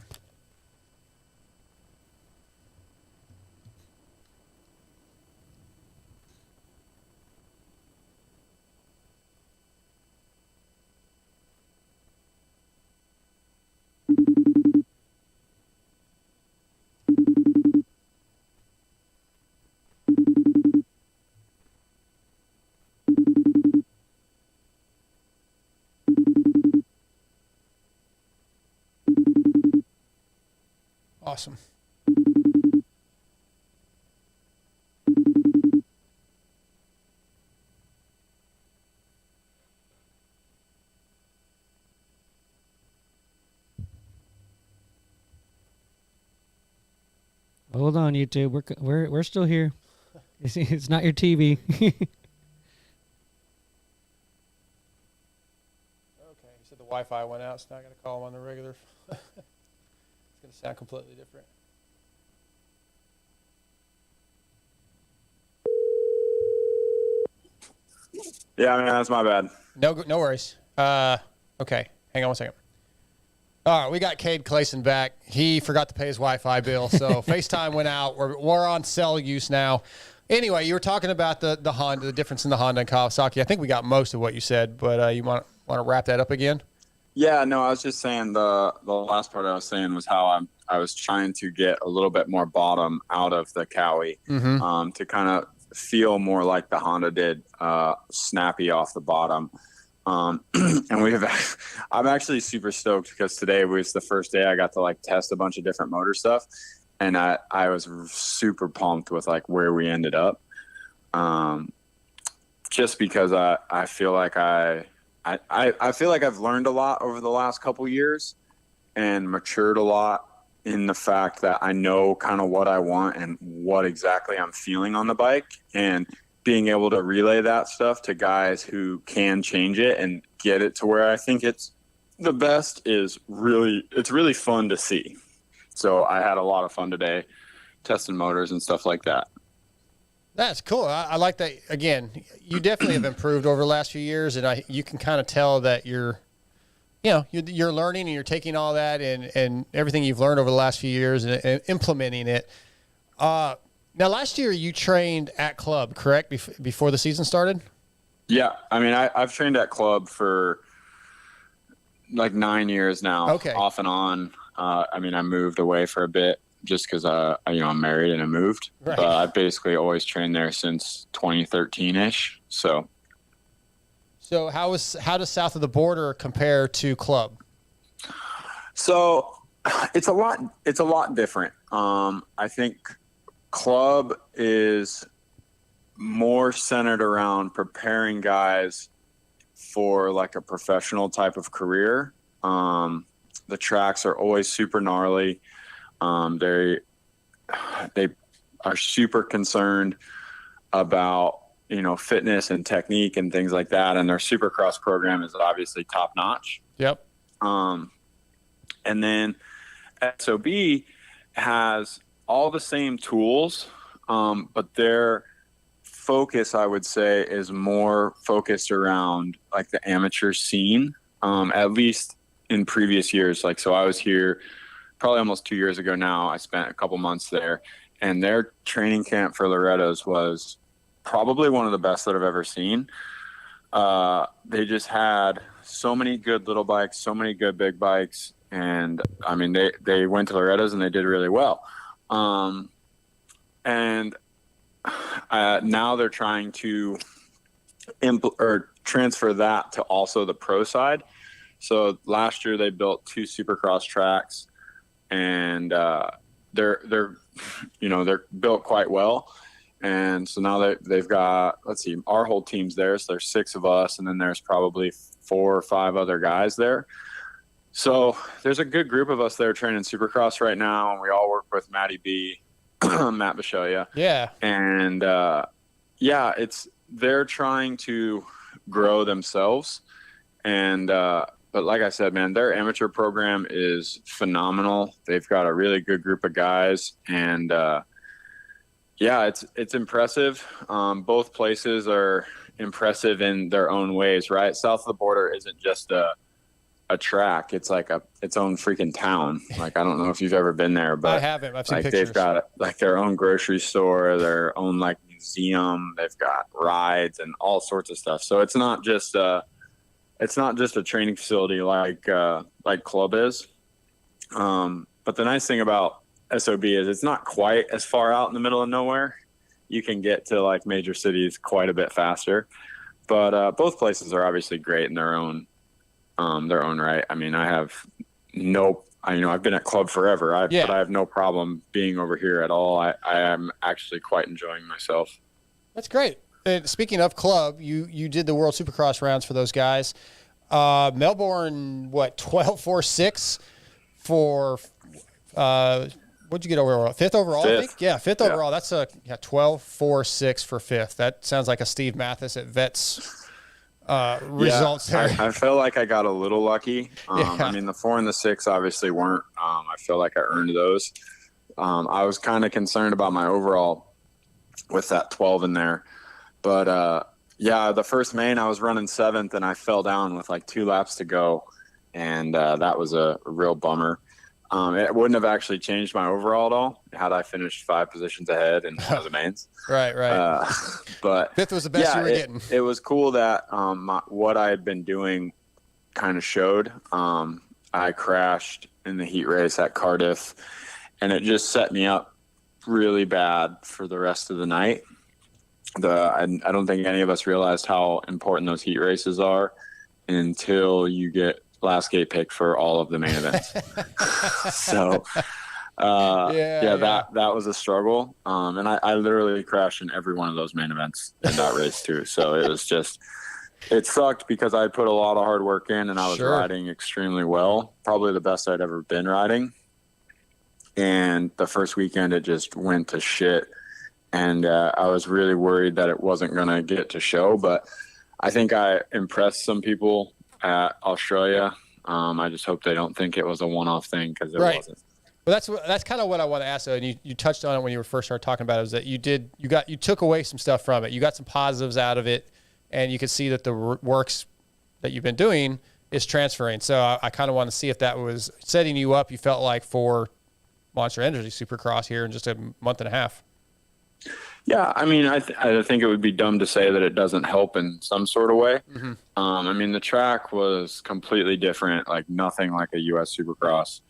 D: Awesome.
E: Hold on, YouTube. We're still here. It's not your TV.
D: Okay, you said the Wi-Fi went out, so now I got to call them on the regular. It's going to sound completely different.
C: Yeah, I mean, that's my bad.
D: No worries. Okay, hang on one second. All right, we got Cade Clason back. He forgot to pay his Wi-Fi bill, so FaceTime went out. We're on cell use now. Anyway, you were talking about the Honda, the difference in the Honda and Kawasaki. I think we got most of what you said, but you want to wrap that up again?
C: Yeah, no, I was just saying the last part I was saying was how I was trying to get a little bit more bottom out of the Cowie, to kind of feel more like the Honda did, snappy off the bottom. And I'm actually super stoked because today was the first day I got to like test a bunch of different motor stuff, and I was super pumped with like where we ended up, just because I feel like I feel like I've learned a lot over the last couple years and matured a lot in the fact that I know kind of what I want and what exactly I'm feeling on the bike, and being able to relay that stuff to guys who can change it and get it to where I think it's the best it's really fun to see. So I had a lot of fun today testing motors and stuff like that.
D: That's cool. I like that. Again, you definitely have improved over the last few years, and you can kind of tell that you're learning and you're taking all that and everything you've learned over the last few years and implementing it. Now, last year you trained at club, correct? Before the season started?
C: Yeah. I mean, I've trained at club for like 9 years now,
D: okay,
C: off and on. I mean, I moved away for a bit just because, I'm married and I moved.
D: Right.
C: But I've basically always trained there since 2013-ish. So
D: how does south of the border compare to club?
C: So it's a lot different. I think club is more centered around preparing guys for like a professional type of career. The tracks are always super gnarly. They are super concerned about, fitness and technique and things like that. And their Supercross program is obviously top notch.
D: Yep.
C: And then SOB has all the same tools, but their focus, I would say, is more focused around like the amateur scene, at least in previous years. Like, so I was here probably almost 2 years ago now. I spent a couple months there, and their training camp for Loretta's was probably one of the best that I've ever seen. They just had so many good little bikes, so many good big bikes. And I mean, they went to Loretta's and they did really well. And now they're trying to transfer that to also the pro side. So last year they built 2 Supercross tracks, and they're built quite well. And so now they've got, let's see, our whole team's there. So there's 6 of us, and then there's probably 4 or 5 other guys there. So there's a good group of us there training Supercross right now, and we all work with Matty B, Matt Bishoya.
D: Yeah.
C: And they're trying to grow themselves. And but like I said, man, their amateur program is phenomenal. They've got a really good group of guys, and it's impressive. Both places are impressive in their own ways, right? South of the border isn't just a track. It's like its own freaking town. Like, I don't know if you've ever been there, but
D: I haven't. I've seen
C: like
D: pictures.
C: they've got like their own grocery store, their own like museum. They've got rides and all sorts of stuff. So it's not just a training facility like Club is. But the nice thing about SOB is it's not quite as far out in the middle of nowhere. You can get to like major cities quite a bit faster. But both places are obviously great in their own right. I mean, I've been at Club forever, but I have no problem being over here at all. I am actually quite enjoying myself.
D: That's great. And speaking of Club, you did the World Supercross rounds for those guys. Melbourne, 12.46 for what'd you get overall? 5th overall,
C: Fifth.
D: I think? Yeah, 5th overall. That's 12.46 for 5th. That sounds like a Steve Mathis at Vets results there.
C: I feel like I got a little lucky. I mean, the 4 and the 6 obviously weren't. I feel like I earned those. I was kind of concerned about my overall with that 12 in there. But, the first main I was running 7th, and I fell down with like 2 laps to go. And that was a real bummer. It wouldn't have actually changed my overall at all had I finished 5 positions ahead in one of the mains.
D: Right.
C: But
D: 5th was the best you were getting.
C: It was cool that what I had been doing kind of showed. I crashed in the heat race at Cardiff, and it just set me up really bad for the rest of the night. I don't think any of us realized how important those heat races are until you get last gate picked for all of the main events. So that was a struggle. And I literally crashed in every one of those main events in that race too. So it sucked because I put a lot of hard work in, and I was riding extremely well, probably the best I'd ever been riding. And the first weekend it just went to shit. And I was really worried that it wasn't going to get to show, but I think I impressed some people at Australia. I just hope they don't think it was a one-off thing, because it wasn't.
D: Well, that's kind of what I want to ask. And you touched on it when you first started talking about it. Is that you took away some stuff from it. You got some positives out of it, and you could see that the works that you've been doing is transferring. So I kind of want to see if that was setting you up. You felt like for Monster Energy Supercross here in just a month and a half.
C: Yeah, I mean, I think it would be dumb to say that it doesn't help in some sort of way.
D: Mm-hmm.
C: I mean, the track was completely different, like nothing like a U.S. Supercross.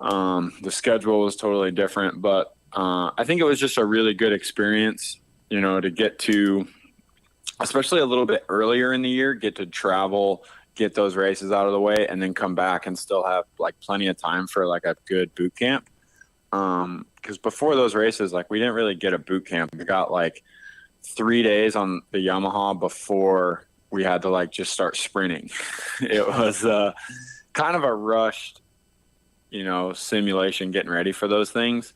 C: The schedule was totally different, but I think it was just a really good experience, to get to, especially a little bit earlier in the year, get to travel, get those races out of the way, and then come back and still have like plenty of time for like a good boot camp. Because before those races, like we didn't really get a boot camp. We got like 3 days on the Yamaha before we had to like just start sprinting. It was kind of a rushed, simulation getting ready for those things.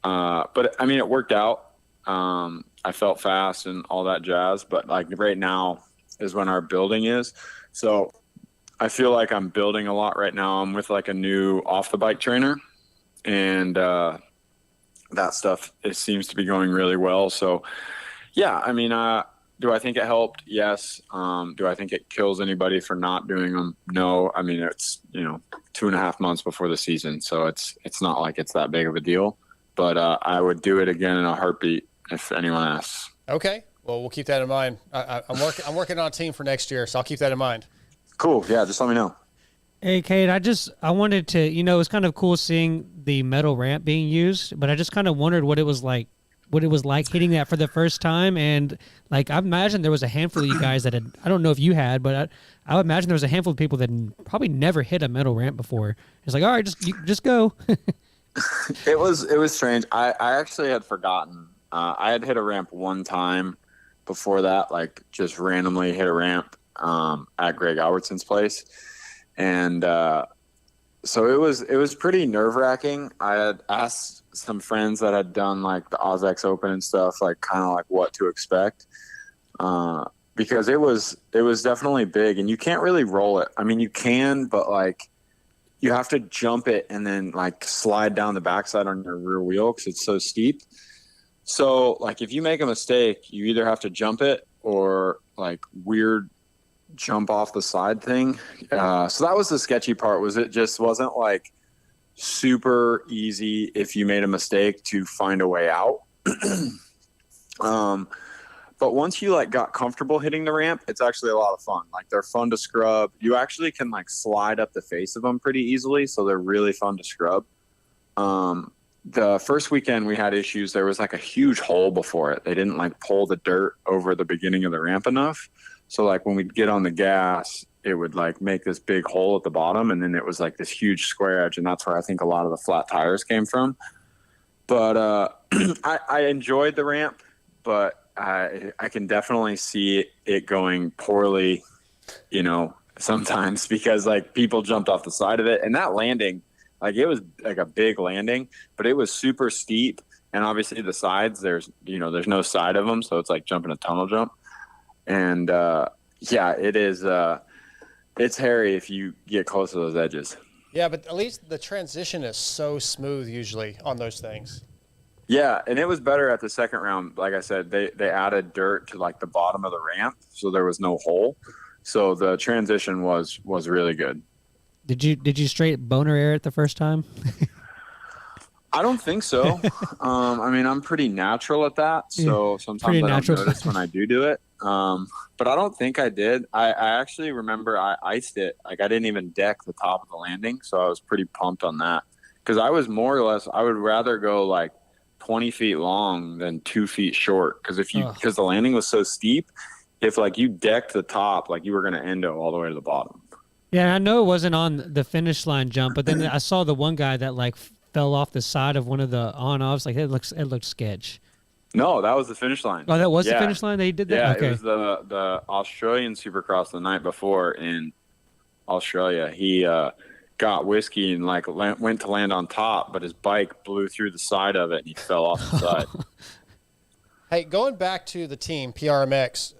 C: But I mean, it worked out. I felt fast and all that jazz, but like right now is when our building is. So I feel like I'm building a lot right now. I'm with like a new off the bike trainer, and that stuff, it seems to be going really well. So yeah, I mean, do I think it helped? Yes. Do I think it kills anybody for not doing them? No. I mean, it's 2.5 months before the season, so it's not like it's that big of a deal. But I would do it again in a heartbeat if anyone asks.
D: Okay. Well, we'll keep that in mind. I'm working on a team for next year, so I'll keep that in mind.
C: Cool. Yeah, just let me know.
E: Hey, Cade, I wanted to, it was kind of cool seeing the metal ramp being used, but I just kind of wondered what it was like hitting that for the first time. And like, I imagine there was a handful of you guys that had, I don't know if you had, but I would imagine there was a handful of people that probably never hit a metal ramp before. It's like, all right, just go.
C: It was strange. I actually had forgotten. I had hit a ramp one time before that, like just randomly hit a ramp at Greg Albertson's place. And so it was pretty nerve-wracking. I had asked some friends that had done like the OzX Open and stuff, like kind of like what to expect, because it was definitely big, and you can't really roll it. I mean, you can, but like you have to jump it and then like slide down the backside on your rear wheel because it's so steep. So like if you make a mistake, you either have to jump it or like weird jump off the side thing. So that was the sketchy part, was it just wasn't like super easy if you made a mistake to find a way out. But once you like got comfortable hitting the ramp, it's actually a lot of fun. Like they're fun to scrub. You actually can like slide up the face of them pretty easily. So they're really fun to scrub. The first weekend we had issues. There was like a huge hole before it. They didn't like pull the dirt over the beginning of the ramp enough. So like when we'd get on the gas, it would like make this big hole at the bottom, and then it was like this huge square edge, and that's where I think a lot of the flat tires came from. But I enjoyed the ramp, but I can definitely see it going poorly, sometimes, because like people jumped off the side of it, and that landing, like it was like a big landing, but it was super steep, and obviously the sides, there's no side of them, so it's like jumping a tunnel jump. And yeah, it is. It's hairy if you get close to those edges.
D: Yeah, but at least the transition is so smooth usually on those things.
C: Yeah, and it was better at the second round. Like I said, they added dirt to like the bottom of the ramp, so there was no hole. So the transition was really good.
E: Did you straight boner air it the first time?
C: I don't think so. I mean, I'm pretty natural at that, so sometimes I don't notice when I do it. But I don't think I did. I actually remember I iced it. Like I didn't even deck the top of the landing, so I was pretty pumped on that. Because I was more or less, I would rather go like 20 feet long than 2 feet short. Because the landing was so steep, if like you decked the top, like you were going to endo all the way to the bottom.
E: Yeah, I know it wasn't on the finish line jump, but then I saw the one guy that like fell off the side of one of the on-offs. Like it looked sketch.
C: No, that was the finish line.
E: Oh, that was the finish line? They did that?
C: Yeah,
E: okay.
C: It was the Australian Supercross the night before in Australia. He got whiskey and like went to land on top, but his bike blew through the side of it and he fell off the side.
D: Hey, going back to the team, PRMX,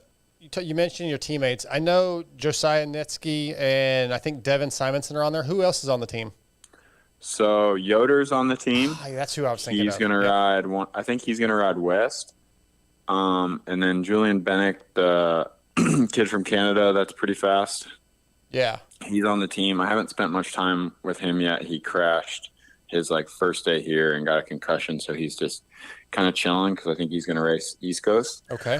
D: you mentioned your teammates. I know Josiah Nitsky and I think Devin Simonson are on there. Who else is on the team?
C: So Yoder's on the team.
D: That's who I was thinking.
C: He's going to ride one. I think he's going to ride West. And then Julian Bennick, the kid from Canada, that's pretty fast.
D: Yeah.
C: He's on the team. I haven't spent much time with him yet. He crashed his like first day here and got a concussion. So he's just kind of chilling because I think he's going to race East Coast.
D: Okay.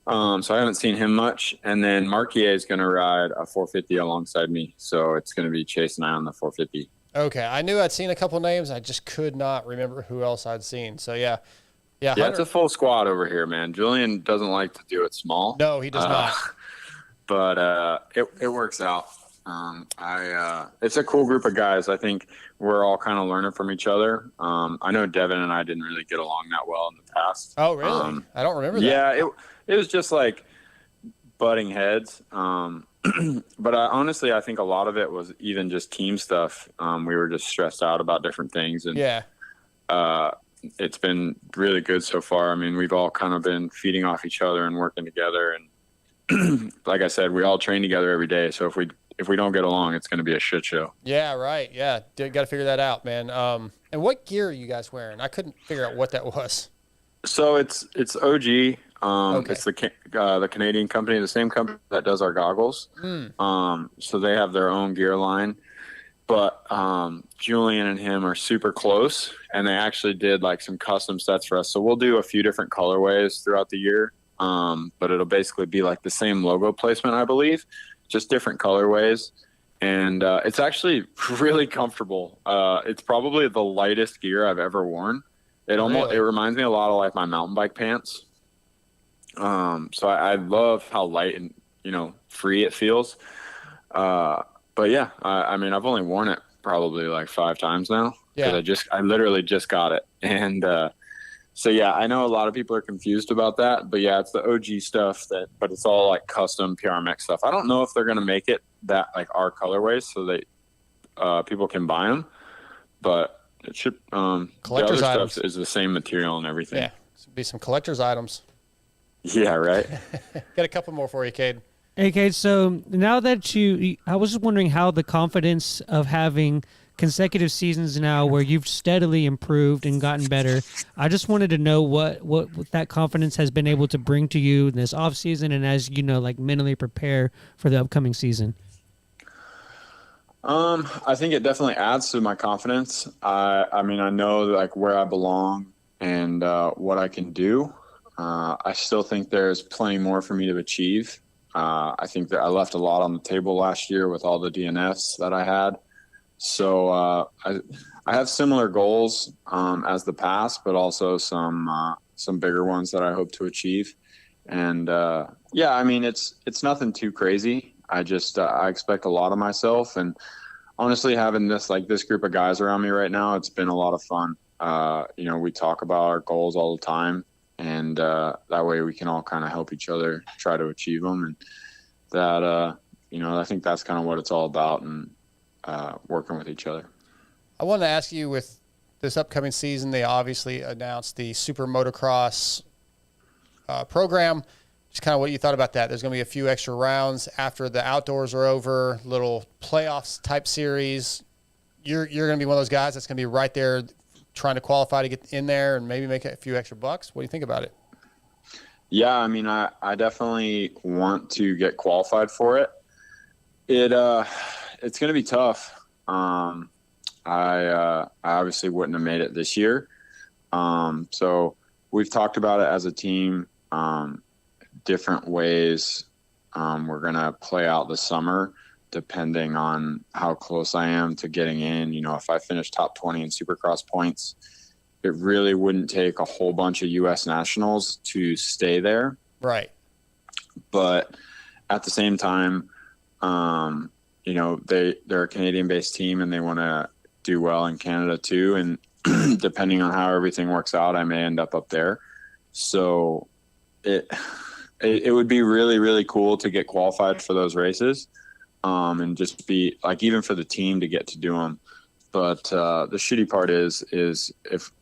C: So I haven't seen him much. And then Marquier is going to ride a 450 alongside me. So it's going to be Chase and I on the 450.
D: Okay, I knew I'd seen a couple names. I just could not remember who else I'd seen. So, yeah.
C: Yeah, it's a full squad over here, man. Julian doesn't like to do it small.
D: No, he does not.
C: But it works out. It's a cool group of guys. I think we're all kind of learning from each other. I know Devin and I didn't really get along that well in the past.
D: Oh, really? I don't remember that.
C: Yeah, it was just like butting heads. But honestly, I think a lot of it was even just team stuff. We were just stressed out about different things. And
D: yeah.
C: It's been really good so far. I mean, we've all kind of been feeding off each other and working together. And like I said, we all train together every day. So if we don't get along, it's going to be a shit show. Yeah,
D: right. Yeah, got to figure that out, man. And what gear are you guys wearing? I couldn't figure out what that was.
C: So it's OG.
D: Okay.
C: It's the Canadian company, the same company that does our goggles. So they have their own gear line. But Julian and him are super close, and they actually did like some custom sets for us. So we'll do a few different colorways throughout the year. but it'll basically be like the same logo placement, I believe, just different colorways. And it's actually really comfortable. It's probably the lightest gear I've ever worn. It reminds me a lot of like my mountain bike pants. So I love how light and, free it feels. But yeah, I mean, I've only worn it probably like 5 times now.
D: Yeah.
C: I literally just got it. And, so yeah, I know a lot of people are confused about that, but yeah, it's the OG stuff but it's all like custom PRMX stuff. I don't know if they're going to make it that like our colorways so that, people can buy them, but it should,
D: collector's
C: the other
D: items
C: stuff is the same material and everything.
D: Yeah, this would be some collector's items.
C: Yeah. Right.
D: Got a couple more for you, Cade.
E: Hey, Cade, so now that I was just wondering how the confidence of having consecutive seasons now where you've steadily improved and gotten better. I just wanted to know what that confidence has been able to bring to you in this off season and as like mentally prepare for the upcoming season.
C: I think it definitely adds to my confidence. I mean, I know like where I belong and what I can do. I still think there's plenty more for me to achieve. I think that I left a lot on the table last year with all the DNFs that I had. So I have similar goals as the past, but also some bigger ones that I hope to achieve. And yeah, I mean it's nothing too crazy. I expect a lot of myself, and honestly, having this group of guys around me right now, it's been a lot of fun. We talk about our goals all the time, and that way we can all kind of help each other try to achieve them. And that I think that's kind of what it's all about. And working with each other.
D: I wanted to ask you, with this upcoming season, they obviously announced the Super Motocross program. Just kind of what you thought about that. There's going to be a few extra rounds after the outdoors are over, little playoffs type series. You're going to be one of those guys that's going to be right there trying to qualify to get in there and maybe make a few extra bucks. What do you think about it?
C: Yeah, I mean, I definitely want to get qualified for it. It's going to be tough. I obviously wouldn't have made it this year. So we've talked about it as a team, different ways. We're going to play out the summer depending on how close I am to getting in. If I finish top 20 in Supercross points, it really wouldn't take a whole bunch of U.S. nationals to stay there.
D: Right.
C: But at the same time, they're a Canadian-based team and they want to do well in Canada too. And depending on how everything works out, I may end up there. So it would be really, really cool to get qualified for those races, and just be like, even for the team to get to do them. But the shitty part is if,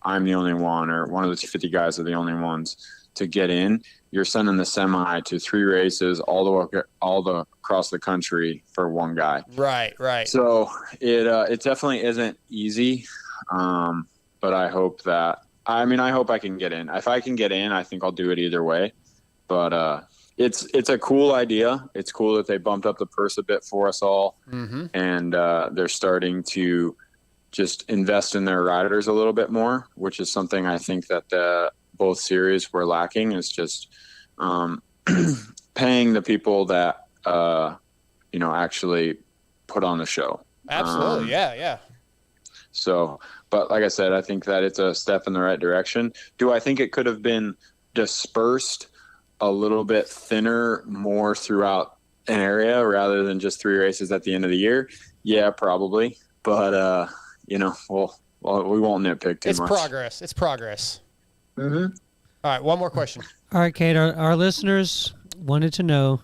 C: I'm the only one or one of the 50 guys are the only ones to get in, you're sending the semi to 3 races all across the country for one guy.
D: Right.
C: So it definitely isn't easy. But I hope I can get in. If I can get in, I think I'll do it either way. But it's a cool idea. It's cool that they bumped up the purse a bit for us all. Mm-hmm. And they're starting to just invest in their riders a little bit more, which is something I think that both series were lacking, is just paying the people that actually put on the show.
D: Absolutely. Yeah.
C: So, but like I said, I think that it's a step in the right direction. Do I think it could have been dispersed a little bit thinner, more throughout an area rather than just 3 races at the end of the year? Yeah, probably. But we won't nitpick too much.
D: It's progress.
C: Mm-hmm.
D: All right, one more question.
E: All right, Cade, our wanted to know,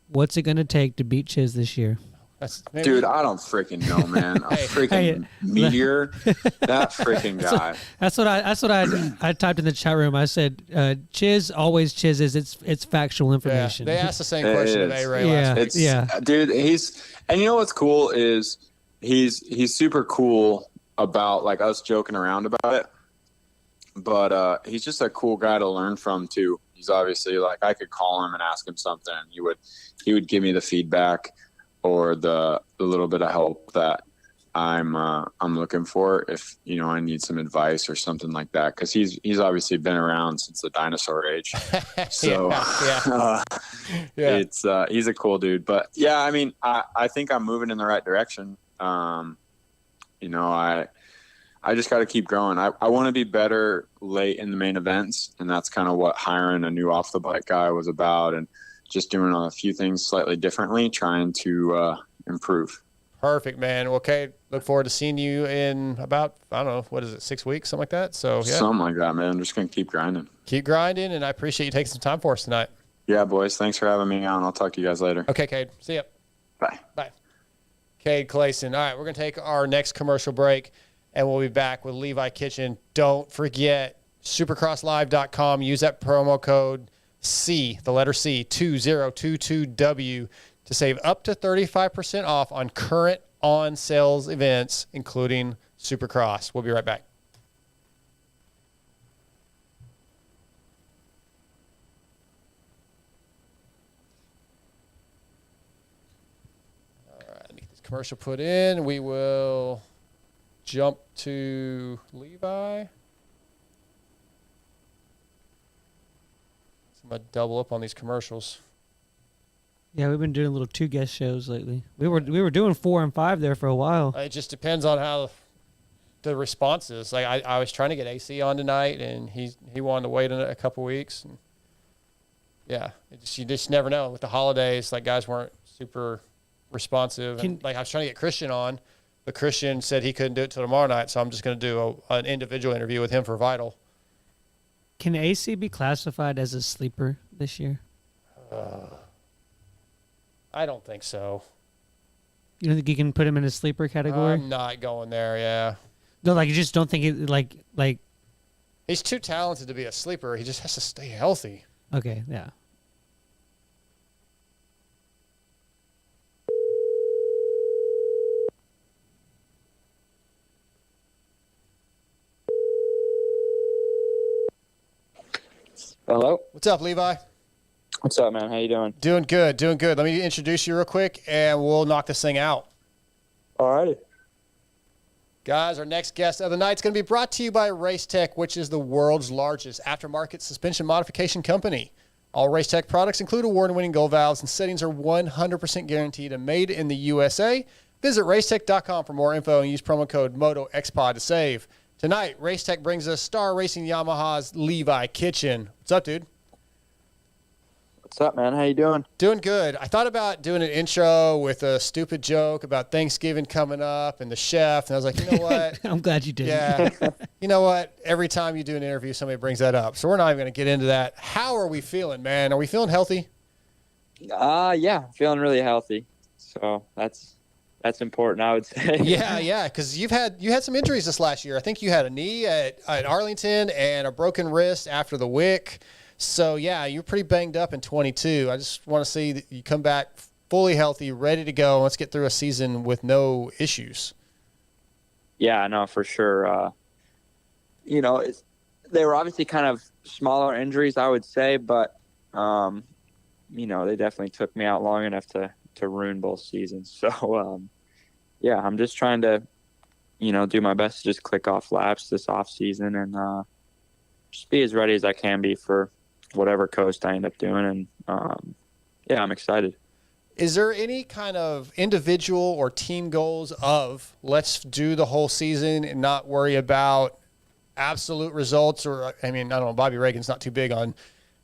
E: what's it going to take to beat Chiz this year?
C: Dude, I don't freaking know, man. A freaking meteor, that freaking guy.
E: That's what I typed in the chat room. I said, Chiz always chizzes. It's factual information.
D: Yeah, they asked the same question of A-Ray last week.
C: Dude, and you know what's cool is he's super cool about like us joking around about it, but he's just a cool guy to learn from too. He's obviously like, I could call him and ask him something, and he would give me the feedback or the little bit of help that I'm looking for if, I need some advice or something like that. Cause he's obviously been around since the dinosaur age. So he's a cool dude, but yeah, I mean, I think I'm moving in the right direction. I just got to keep growing. I want to be better late in the main events. And that's kind of what hiring a new off the bike guy was about. And just doing a few things slightly differently, trying to improve.
D: Perfect, man. Well, Cade, look forward to seeing you in about, I don't know, what is it, 6 weeks, something like that? So, yeah.
C: Something like that, man. I'm just going to keep grinding.
D: Keep grinding, and I appreciate you taking some time for us tonight.
C: Yeah, boys. Thanks for having me on. I'll talk to you guys later.
D: Okay, Cade. See ya.
C: Bye.
D: Bye. Cade Clason. All right, we're going to take our next commercial break, and we'll be back with Levi Kitchen. Don't forget, supercrosslive.com. Use that promo code C, the letter C, 2022W to save up to 35% off on current on-sales events, including Supercross. We'll be right back. All right, let me get this commercial put in. We will jump to Levi. I'm going to double up on these commercials.
E: Yeah, we've been doing little 2 guest shows lately. We were doing 4 and 5 there for a while.
D: It just depends on how the response is. Like I was trying to get AC on tonight, and he wanted to wait a couple weeks. And yeah, you just never know. With the holidays, like guys weren't super responsive. And like I was trying to get Christian on, but Christian said he couldn't do it till tomorrow night. So I'm just going to do an individual interview with him for Vital.
E: Can AC be classified as a sleeper this year?
D: I don't think so.
E: You don't think you can put him in a sleeper category?
D: I'm not going there, yeah.
E: No, like you just don't think it like
D: He's too talented to be a sleeper. He just has to stay healthy.
E: Okay, yeah.
F: Hello.
D: What's up, Levi?
F: What's up, man? How you doing?
D: Doing good, doing good. Let me introduce you real quick, and we'll knock this thing out.
F: All righty.
D: Guys, our next guest of the night is going to be brought to you by Racetech, which is the world's largest aftermarket suspension modification company. All Racetech products include award-winning gold valves, and settings are 100% guaranteed and made in the USA. Visit racetech.com for more info and use promo code MOTOXPOD to save. Tonight, Racetech brings us Star Racing Yamaha's Levi Kitchen. What's up, dude?
F: What's up, man? How you doing?
D: Doing good. I thought about doing an intro with a stupid joke about Thanksgiving coming up and the chef, and I was like, you know what?
E: I'm glad you did.
D: Yeah. You know what? Every time you do an interview, somebody brings that up. So we're not even going to get into that. How are we feeling, man? Are we feeling healthy?
F: Yeah, feeling really healthy. So that's important, I would say.
D: Yeah, because you had some injuries this last year. I think you had a knee at Arlington and a broken wrist after the WIC. So, yeah, you're pretty banged up in 22. I just want to see that you come back fully healthy, ready to go. Let's get through a season with no issues.
F: Yeah, no, for sure. They were obviously kind of smaller injuries, I would say, but, they definitely took me out long enough to ruin both seasons. So, I'm just trying to, do my best to just click off laps this off season and just be as ready as I can be for whatever coast I end up doing. And I'm excited.
D: Is there any kind of individual or team goals of let's do the whole season and not worry about absolute results? Or, I don't know, Bobby Reagan's not too big on,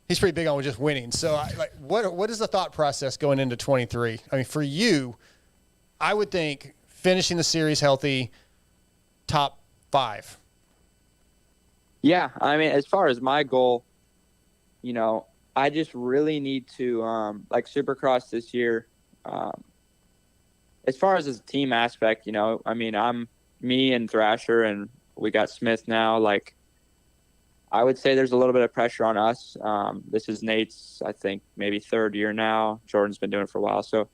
D: he's pretty big on just winning. So what is the thought process going into 23? I mean, for you, I would think finishing the series healthy, top 5.
F: Yeah, as far as my goal, I just really need to, like Supercross this year, as far as the team aspect, I'm me and Thrasher and we got Smith now. Like, I would say there's a little bit of pressure on us. This is Nate's, I think, maybe 3rd year now. Jordan's been doing it for a while. So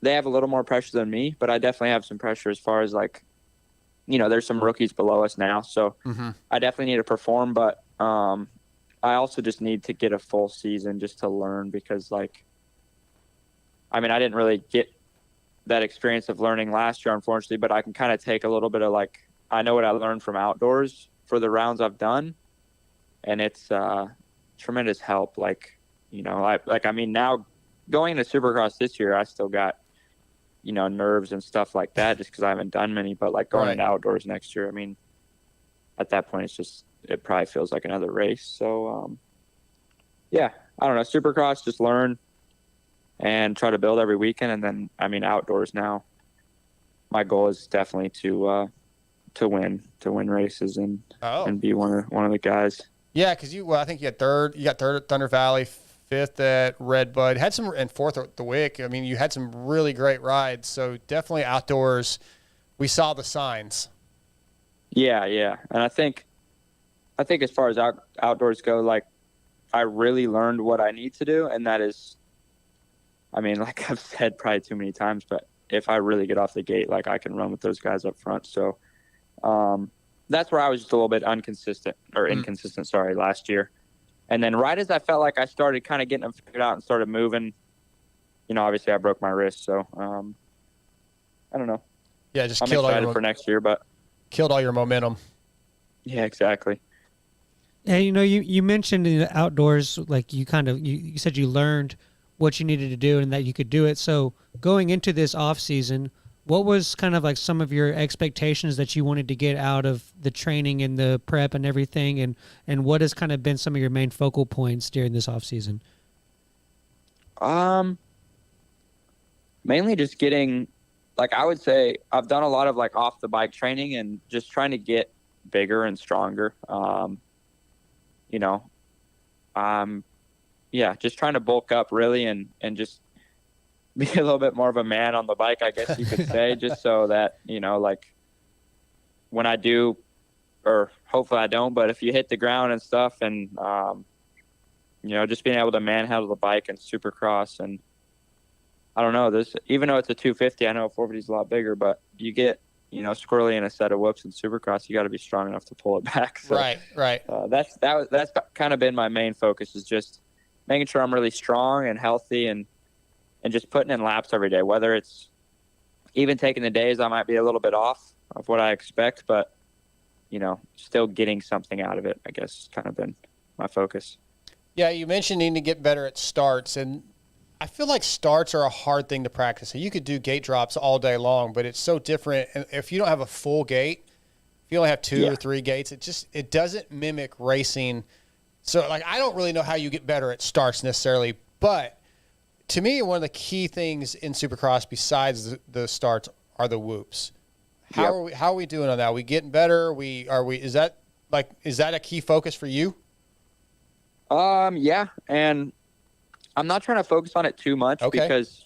F: they have a little more pressure than me, but I definitely have some pressure as far as there's some rookies below us now. So I definitely need to perform, but I also just need to get a full season just to learn because I didn't really get that experience of learning last year, unfortunately, but I can kind of take a little bit of like, I know what I learned from outdoors for the rounds I've done. And it's tremendous help. Like, you know, I mean, now going into Supercross this year, I still got, you know, nerves and stuff like that just because I haven't done many. But like going into outdoors next year, I mean, at that point, it probably feels like another race. So, yeah, I don't know. Supercross, just learn and try to build every weekend. And then, I mean, outdoors now, my goal is definitely to win races and be one of the guys.
D: Yeah, because I think you got third at Thunder Valley, fifth at Red Bud, had some, and fourth at the Wick. I mean, you had some really great rides. So definitely outdoors, we saw the signs.
F: Yeah, and I think as far as outdoors go, like I really learned what I need to do, and that is, I mean, like I've said probably too many times, but if I really get off the gate, like I can run with those guys up front. So. That's where I was just a little bit inconsistent last year. And then right as I felt like I started kind of getting them figured out and started moving, you know, obviously I broke my wrist. So, I don't know.
D: Yeah, just
F: I'm excited for next year, but
D: killed all your momentum.
F: Yeah, exactly.
E: Yeah, you know, you mentioned in the outdoors, like you said you learned what you needed to do and that you could do it. So going into this off season, what was kind of like some of your expectations that you wanted to get out of the training and the prep and everything, and what has kind of been some of your main focal points during this off season?
F: Mainly just getting, like I would say, I've done a lot of like off the bike training and just trying to get bigger and stronger. You know, just trying to bulk up really and just be a little bit more of a man on the bike, I guess you could say, just so that, you know, like when I do, or hopefully I don't, but if you hit the ground and stuff and, you know, just being able to manhandle the bike and Supercross. And I don't know, even though it's a 250, I know a 450 is a lot bigger, but you get, you know, squirrely in a set of whoops in Supercross, you got to be strong enough to pull it back. So,
D: right.
F: That's kind of been my main focus, is just making sure I'm really strong and healthy and just putting in laps every day, whether it's even taking the days I might be a little bit off of what I expect, but, you know, still getting something out of it, I guess, has kind of been my focus.
D: Yeah, you mentioned needing to get better at starts, and I feel like starts are a hard thing to practice. So you could do gate drops all day long, but it's so different. And if you don't have a full gate, if you only have two or three gates, it doesn't mimic racing. So, like, I don't really know how you get better at starts necessarily, but to me, one of the key things in Supercross besides the starts are the whoops. How are we doing on that? Are we getting better? Is that a key focus for you?
F: Yeah, and I'm not trying to focus on it too much because,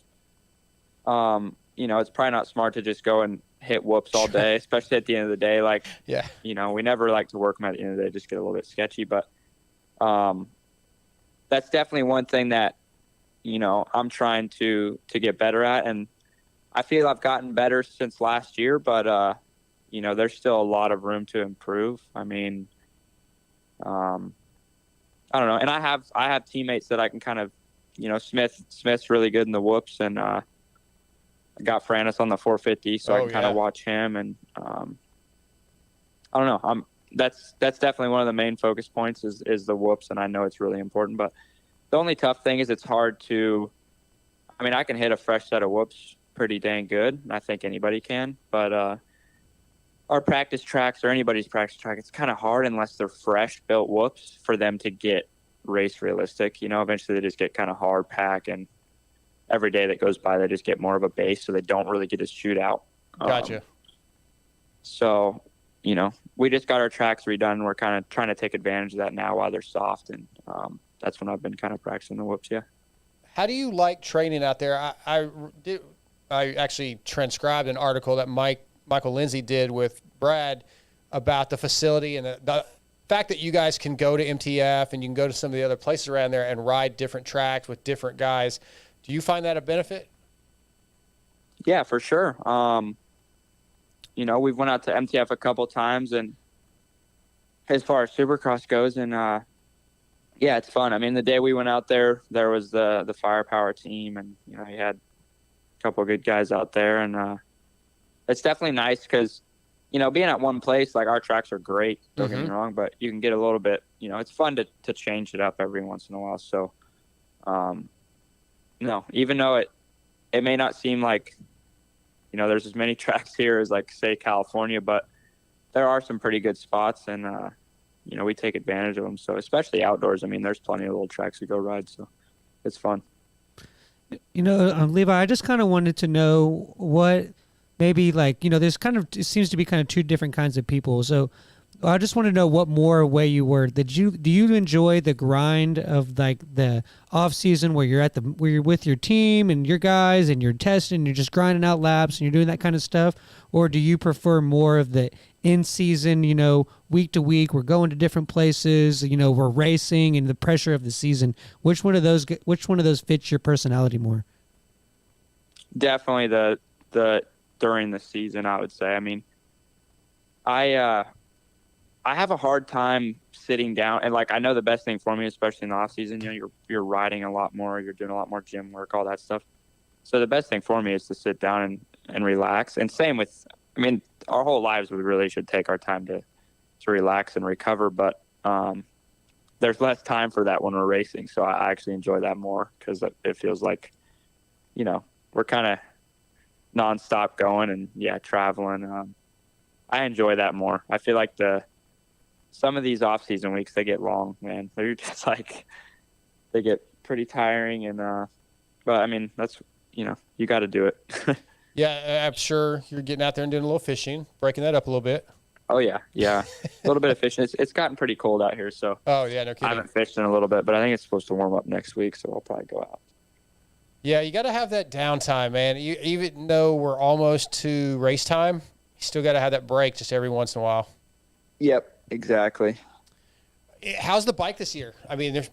F: you know, it's probably not smart to just go and hit whoops all day, especially at the end of the day. Like, you know, we never like to work them at the end of the day, just get a little bit sketchy. But that's definitely one thing that, you know, I'm trying to get better at. And I feel I've gotten better since last year, but, you know, there's still a lot of room to improve. I mean, I don't know. And I have teammates that I can kind of, you know, Smith's really good in the whoops, and I got Francis on the 450, so I can kind of watch him. And I don't know. That's definitely one of the main focus points is the whoops, and I know it's really important. But the only tough thing is it's hard to. I mean, I can hit a fresh set of whoops pretty dang good. I think anybody can, but our practice tracks or anybody's practice track, it's kind of hard unless they're fresh built whoops for them to get race realistic. You know, eventually they just get kind of hard pack, and every day that goes by, they just get more of a base, so they don't really get a shootout.
D: Gotcha.
F: So, you know, we just got our tracks redone. We're kind of trying to take advantage of that now while they're soft, and that's when I've been kind of practicing the whoops. Yeah.
D: How do you like training out there? I actually transcribed an article that Michael Lindsay did with Brad about the facility and the fact that you guys can go to MTF and you can go to some of the other places around there and ride different tracks with different guys. Do you find that a benefit?
F: Yeah, for sure. You know, we've went out to MTF a couple times, and as far as Supercross goes, and yeah, it's fun. I mean, the day we went out there was the Firepower team, and you know, you had couple of good guys out there, and it's definitely nice because, being at one place, like our tracks are great, don't get me wrong, but you can get a little bit, it's fun to change it up every once in a while. So, no, even though it may not seem like, there's as many tracks here as like, say, California, but there are some pretty good spots, and, we take advantage of them. So especially outdoors, I mean, there's plenty of little tracks to go ride. So it's fun.
E: Levi, I just kind of wanted to know what maybe like, there's it seems to be kind of two different kinds of people. So I just want to know what more way you were. Do you enjoy the grind of like the off season where where you're with your team and your guys and you're testing and you're just grinding out laps and you're doing that kind of stuff? Or do you prefer more of the in season, week to week, we're going to different places, we're racing and the pressure of the season? Which one of those fits your personality more?
F: Definitely the during the season, I would say. I mean, I have a hard time sitting down, and like I know the best thing for me, especially in the off season, you're riding a lot more, you're doing a lot more gym work, all that stuff. So the best thing for me is to sit down and relax. And same with, I mean, our whole lives we really should take our time to relax and recover, but there's less time for that when we're racing. So I actually enjoy that more because it feels like, we're kind of nonstop going and traveling. I enjoy that more. I feel like some of these off season weeks, they get long, man. They're just like, they get pretty tiring. And, but I mean, that's, you got to do it.
D: Yeah, I'm sure you're getting out there and doing a little fishing, breaking that up a little bit.
F: Oh yeah. A little bit of fishing. It's gotten pretty cold out here. So
D: oh yeah, no kidding.
F: I haven't fished in a little bit, but I think it's supposed to warm up next week. So I'll probably go out.
D: Yeah, you got to have that downtime, man. Even though we're almost to race time, you still got to have that break just every once in a while.
F: Yep, exactly.
D: How's the bike this year? I mean, there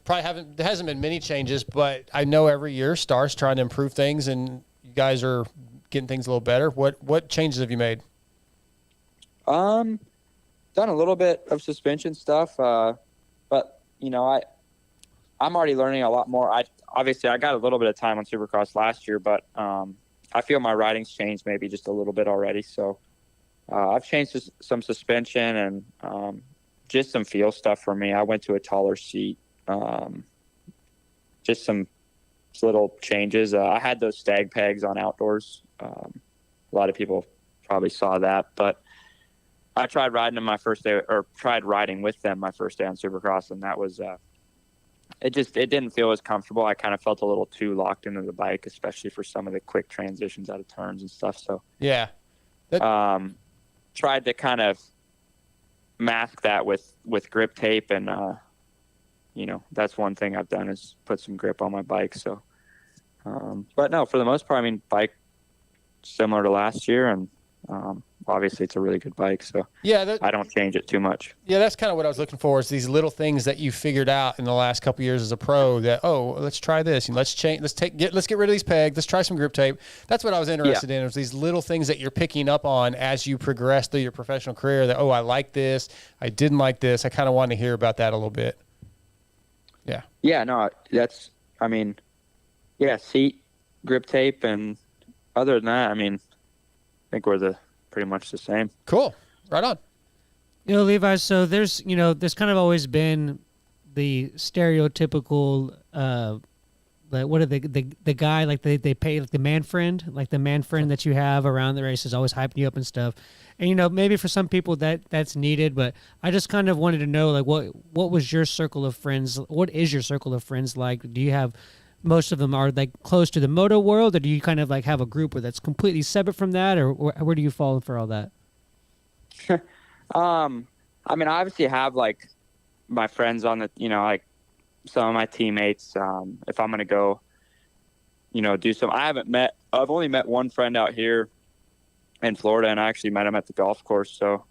D: hasn't been many changes, but I know every year Star's trying to improve things, and you guys are getting things a little better. What changes have you made?
F: Done a little bit of suspension stuff, but I'm already learning a lot more. Obviously I got a little bit of time on Supercross last year, but I feel my riding's changed maybe just a little bit already. So I've changed some suspension and just some feel stuff for me. I went to a taller seat, just some little changes. I had those stag pegs on outdoors. A lot of people probably saw that, but I tried riding them my first day, or tried riding with them my first day on Supercross, and that was it didn't feel as comfortable. I kind of felt a little too locked into the bike, especially for some of the quick transitions out of turns and stuff. So
D: yeah,
F: tried to kind of mask that with grip tape, and that's one thing I've done is put some grip on my bike. So but no, for the most part, I mean, bike similar to last year, and obviously it's a really good bike, so
D: yeah,
F: I don't change it too much.
D: Yeah, that's kind of what I was looking for, is these little things that you figured out in the last couple of years as a pro that, let's try this, and let's get rid of these pegs, let's try some grip tape. That's what I was interested in, was these little things that you're picking up on as you progress through your professional career, that, I like this, I didn't like this. I kind of wanted to hear about that a little bit. Yeah. Yeah,
F: no, that's, I mean, seat, grip tape, and other than that, I mean, I think we're pretty much the same.
D: Cool. Right on.
E: Levi, so there's kind of always been the stereotypical, like what are the guy, like they pay like the man friend that you have around the races, always hyping you up and stuff. And, maybe for some people that's needed, but I just kind of wanted to know, like, what was your circle of friends? What is your circle of friends like? Do you have, most of them are like close to the moto world, or do you kind of like have a group where that's completely separate from that, or where do you fall for all that?
F: I mean, I obviously have like my friends on the, like some of my teammates. If I'm going to go, do some, I've only met one friend out here in Florida, and I actually met him at the golf course. So,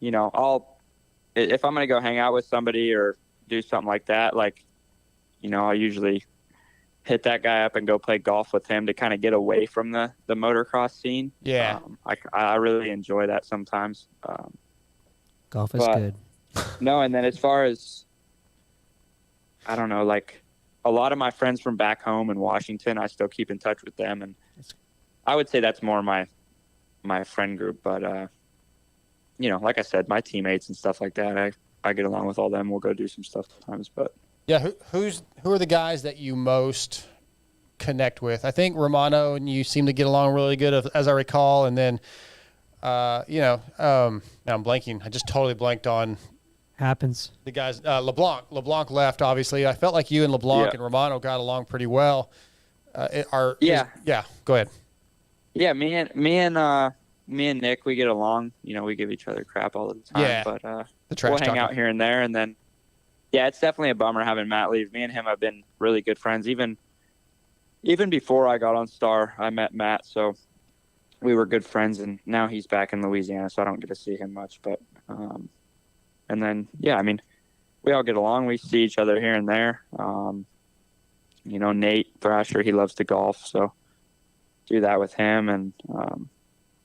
F: if I'm going to go hang out with somebody or do something like that, like, I usually hit that guy up and go play golf with him to kind of get away from the motocross scene.
D: Yeah.
F: I really enjoy that sometimes.
E: Golf is good.
F: No, and then as far as, I don't know, like a lot of my friends from back home in Washington, I still keep in touch with them, and I would say that's more my friend group. But you know, like I said, my teammates and stuff like that, I get along with all them. We'll go do some stuff sometimes. But
D: Yeah, who are the guys that you most connect with? I think Romano and you seem to get along really good, as I recall. And then, now I'm blanking. I just totally blanked on
E: Happens.
D: the guys. LeBlanc. LeBlanc left, obviously. I felt like you and LeBlanc and Romano got along pretty well. Go ahead.
F: yeah, me and Nick, we get along. You know, we give each other crap all the time.
D: Yeah,
F: But
D: the trash
F: we'll hang
D: talking.
F: out here and there, and then it's definitely a bummer having Matt leave. Me and him have been really good friends. Even before I got on Star, I met Matt, so we were good friends. And now he's back in Louisiana, so I don't get to see him much. But and then I mean, we all get along. We see each other here and there. You know, Nate Thrasher, he loves to golf, so do that with him. And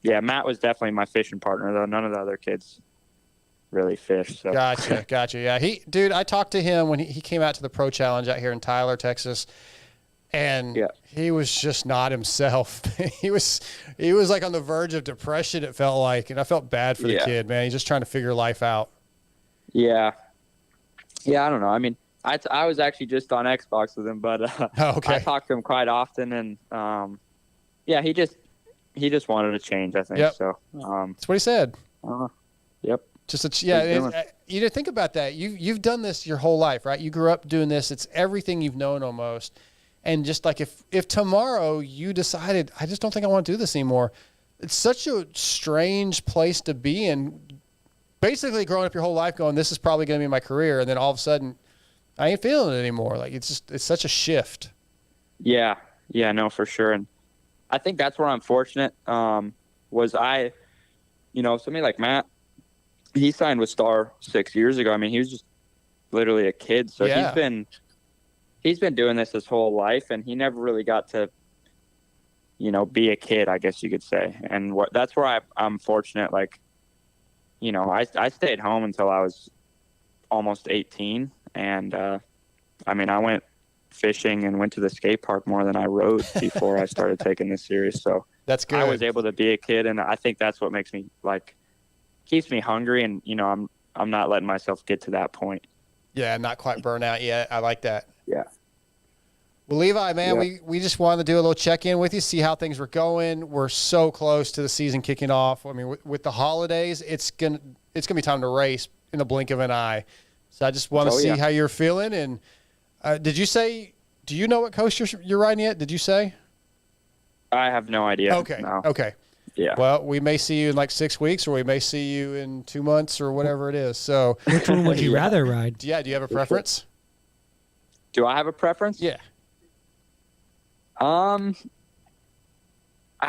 F: Matt was definitely my fishing partner, though. None of the other kids really fish. So
D: Gotcha. Yeah, I talked to him when he came out to the Pro Challenge out here in Tyler, Texas, and he was just not himself. he was like on the verge of depression, it felt like, and I felt bad for the kid, man. He's just trying to figure life out.
F: Yeah, I don't know. I mean, I was actually just on Xbox with him, but
D: okay.
F: I talk to him quite often, and he just wanted to change, I think.
D: Yep.
F: So
D: that's what he said.
F: Yep.
D: You didn't think about that. You've done this your whole life, right? You grew up doing this. It's everything you've known almost. And just like if tomorrow you decided, I just don't think I want to do this anymore, it's such a strange place to be in. Basically growing up your whole life going, this is probably going to be my career. And then all of a sudden I ain't feeling it anymore. Like it's such a shift.
F: Yeah, no, for sure. And I think that's where I'm fortunate. Was somebody like Matt, he signed with Star 6 years ago. I mean, he was just literally a kid. So he's been doing this his whole life, and he never really got to, be a kid, I guess you could say. And that's where I'm fortunate. Like, I stayed home until I was almost 18. And, I went fishing and went to the skate park more than I rode before I started taking this serious. So
D: that's good.
F: I was able to be a kid, and I think that's what makes me keeps me hungry. And, I'm not letting myself get to that point.
D: Yeah. Not quite burnt out yet. I like that.
F: Yeah.
D: Well, Levi, man, we just wanted to do a little check-in with you, see how things were going. We're so close to the season kicking off. I mean, with the holidays, it's gonna be time to race in the blink of an eye. So I just want to see how you're feeling. And do you know what coast you're riding yet? Did you say?
F: I have no idea.
D: Okay.
F: No.
D: Okay.
F: Yeah.
D: Well, we may see you in like 6 weeks, or we may see you in 2 months, or whatever it is. So,
E: which one would you rather ride?
D: Yeah. Do you have a preference?
F: Do I have a preference?
D: Yeah.
F: I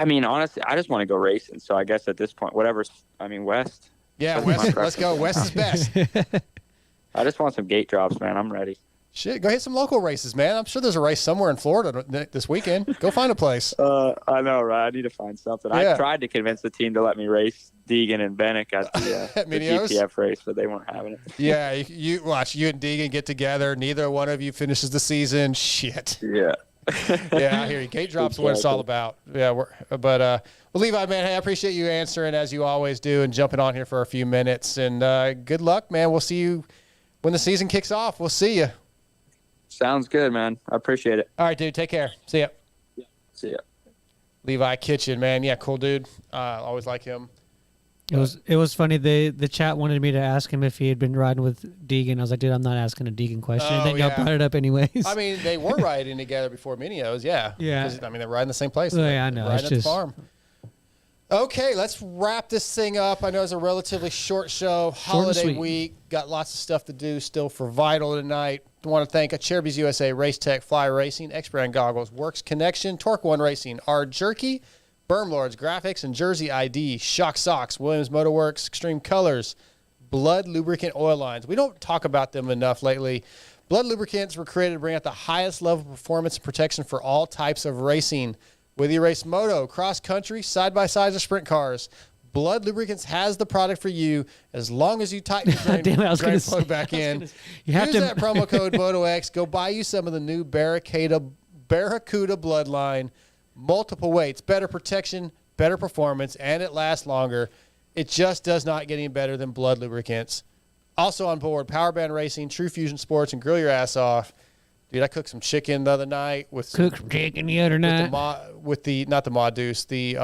F: mean, honestly, I just want to go racing. So I guess at this point, West.
D: Yeah, West. Let's go. West is best.
F: I just want some gate drops, man. I'm ready.
D: Shit, go hit some local races, man. I'm sure there's a race somewhere in Florida this weekend. Go find a place.
F: I know, right? I need to find something.
D: Yeah.
F: I tried to convince the team to let me race Deegan and Bennick at the GTF race, but they weren't having it.
D: Yeah, you watch you and Deegan get together. Neither one of you finishes the season. Shit.
F: Yeah.
D: Yeah, I hear you. Gate drops what it's all about. Yeah, well, Levi, man, hey, I appreciate you answering as you always do and jumping on here for a few minutes. And good luck, man. We'll see you when the season kicks off. We'll see you.
F: Sounds good, man. I appreciate it.
D: All right, dude. Take care. See ya.
F: Yeah. See ya.
D: Levi Kitchen, man. Yeah, cool dude. Always like him.
E: It was funny. The chat wanted me to ask him if he had been riding with Deegan. I was like, dude, I'm not asking a Deegan question.
D: Oh,
E: And then y'all brought it up anyways.
D: I mean, they were riding together before Minios, yeah.
E: Yeah.
D: I mean, they're riding the same place.
E: Oh, yeah, I know.
D: Riding
E: It's
D: at the
E: just
D: farm. Okay, let's wrap this thing up. I know it's a relatively short show. Holiday
E: sweet.
D: week. Got lots of stuff to do still for Vital tonight. I want to thank Cherubies USA, Race Tech, Fly Racing, X-Brand Goggles, Works Connection, Torque One Racing, R Jerky, Berm Lords Graphics, and Jersey ID, Shock Socks, Williams Motorworks, Extreme Colors, Blood Lubricant Oil Lines. We don't talk about them enough lately. Blood lubricants were created to bring out the highest level of performance and protection for all types of racing. Whether you race moto, cross country, side-by-sides, or sprint cars, Blood Lubricants has the product for you as long as you tighten the drain,
E: Damn it, I was
D: drain
E: gonna
D: plug
E: say-
D: back in.
E: You have
D: Use
E: to
D: that promo code MotoX. Go buy you some of the new Barracuda Bloodline. Multiple weights, better protection, better performance, and it lasts longer. It just does not get any better than Blood Lubricants. Also on board, Power Band Racing, True Fusion Sports, and Grill Your Ass Off. Dude, I cooked some chicken the other night with
E: cook some chicken the other night.
D: not the Ma Deuce, the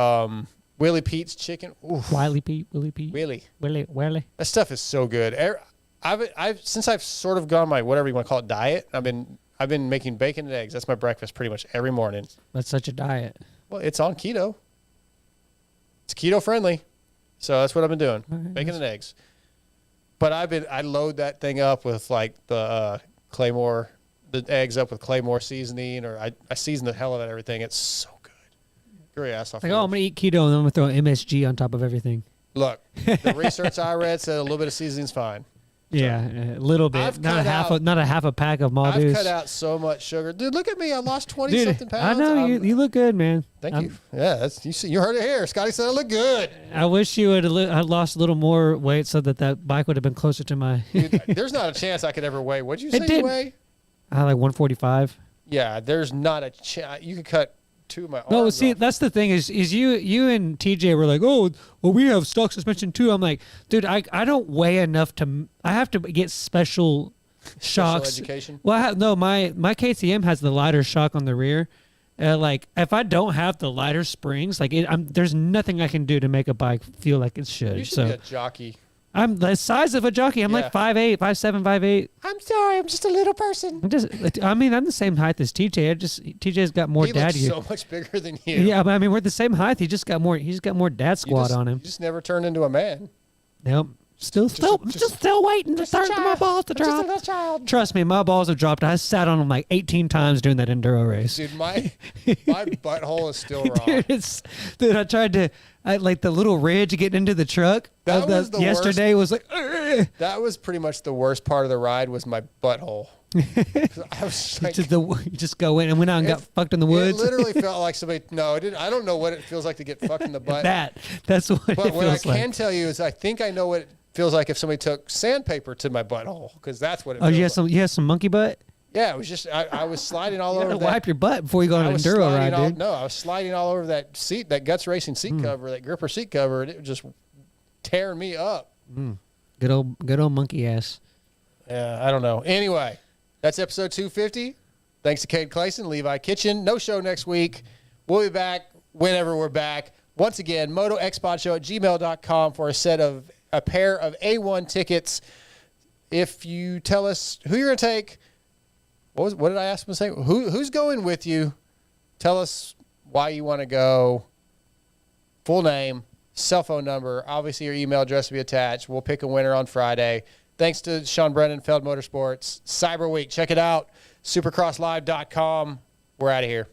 D: Willie Pete's chicken. Oof.
E: Willie Pete.
D: Willie.
E: Willie.
D: That stuff is so good. Since I've sort of gone my whatever you want to call it diet. I've been making bacon and eggs. That's my breakfast pretty much every morning.
E: That's such a diet.
D: Well, it's on keto. It's keto friendly, so that's what I've been doing: bacon and eggs. But I load that thing up with like the Claymore, the eggs up with Claymore seasoning, or I season the hell out of everything. It's so good. Get your ass off.
E: Like, oh, I'm gonna eat keto and then I'm gonna throw MSG on top of everything.
D: Look, the research I read said a little bit of seasoning's fine.
E: Yeah, a little bit. Not a half a pack of
D: I've
E: Maldives.
D: cut out so much sugar, dude. Look at me. I lost 20
E: Dude,
D: something pounds.
E: I know you look good, man.
D: Thank you. Yeah, that's you heard it here. Scotty said I look good.
E: I wish you would have lost a little more weight so that bike would have been closer to my.
D: Dude, there's not a chance I could ever weigh. What'd you say you weigh?
E: I like 145.
D: Yeah, there's not a chance. You could cut two of my arms
E: No, see,
D: off.
E: that's the thing is you and TJ were like, oh, well, we have stock suspension too. I'm like, dude, I don't weigh enough to. I have to get special shocks.
D: Education?
E: Well, my KTM has the lighter shock on the rear. Like if I don't have the lighter springs, like there's nothing I can do to make a bike feel like it should.
D: You should be a jockey.
E: I'm the size of a jockey. I'm like 5'8", 5'7", 5'8".
D: I'm sorry, I'm just a little person.
E: I'm the same height as TJ. TJ's got more
D: He
E: dad.
D: looks so much bigger than you.
E: Yeah, but I mean we're the same height. He's got more dad squad on him.
D: You just never turned into a man.
E: Nope. Still waiting to start my balls to drop.
D: Just a little child.
E: Trust me, my balls have dropped. I sat on them like 18 times during that enduro race.
D: Dude, my butthole is still raw.
E: Dude, I tried to, like the little ridge getting into the truck.
D: That was the
E: yesterday was like.
D: That was pretty much the worst part of the ride was my butthole. I was like,
E: you just go in and went out and got fucked in the woods.
D: It literally felt like somebody. No, it didn't. I don't know what it feels like to get fucked in the butt.
E: That's what.
D: But
E: it
D: what I
E: feels like.
D: can tell you is, I think I know what it feels like if somebody took sandpaper to my butthole, because that's what it.
E: Oh,
D: feels like.
E: you have some monkey butt.
D: Yeah, it was just I was sliding all
E: You
D: over
E: gotta
D: that.
E: wipe your butt before you go on an enduro ride, dude.
D: No, I was sliding all over that seat, that Guts Racing seat cover, that gripper seat cover, and it was just tearing me up.
E: Good old monkey ass.
D: Yeah, I don't know. Anyway, that's episode 250. Thanks to Cade Clason, Levi Kitchen. No show next week. We'll be back whenever we're back. Once again, motoexpodshow@gmail.com for a pair of A1 tickets. If you tell us who you're going to take, what did I ask him to say? Who's going with you? Tell us why you want to go. Full name, cell phone number, obviously your email address will be attached. We'll pick a winner on Friday. Thanks to Sean Brennan, Feld Motorsports. Cyber Week, check it out. Supercrosslive.com. We're out of here.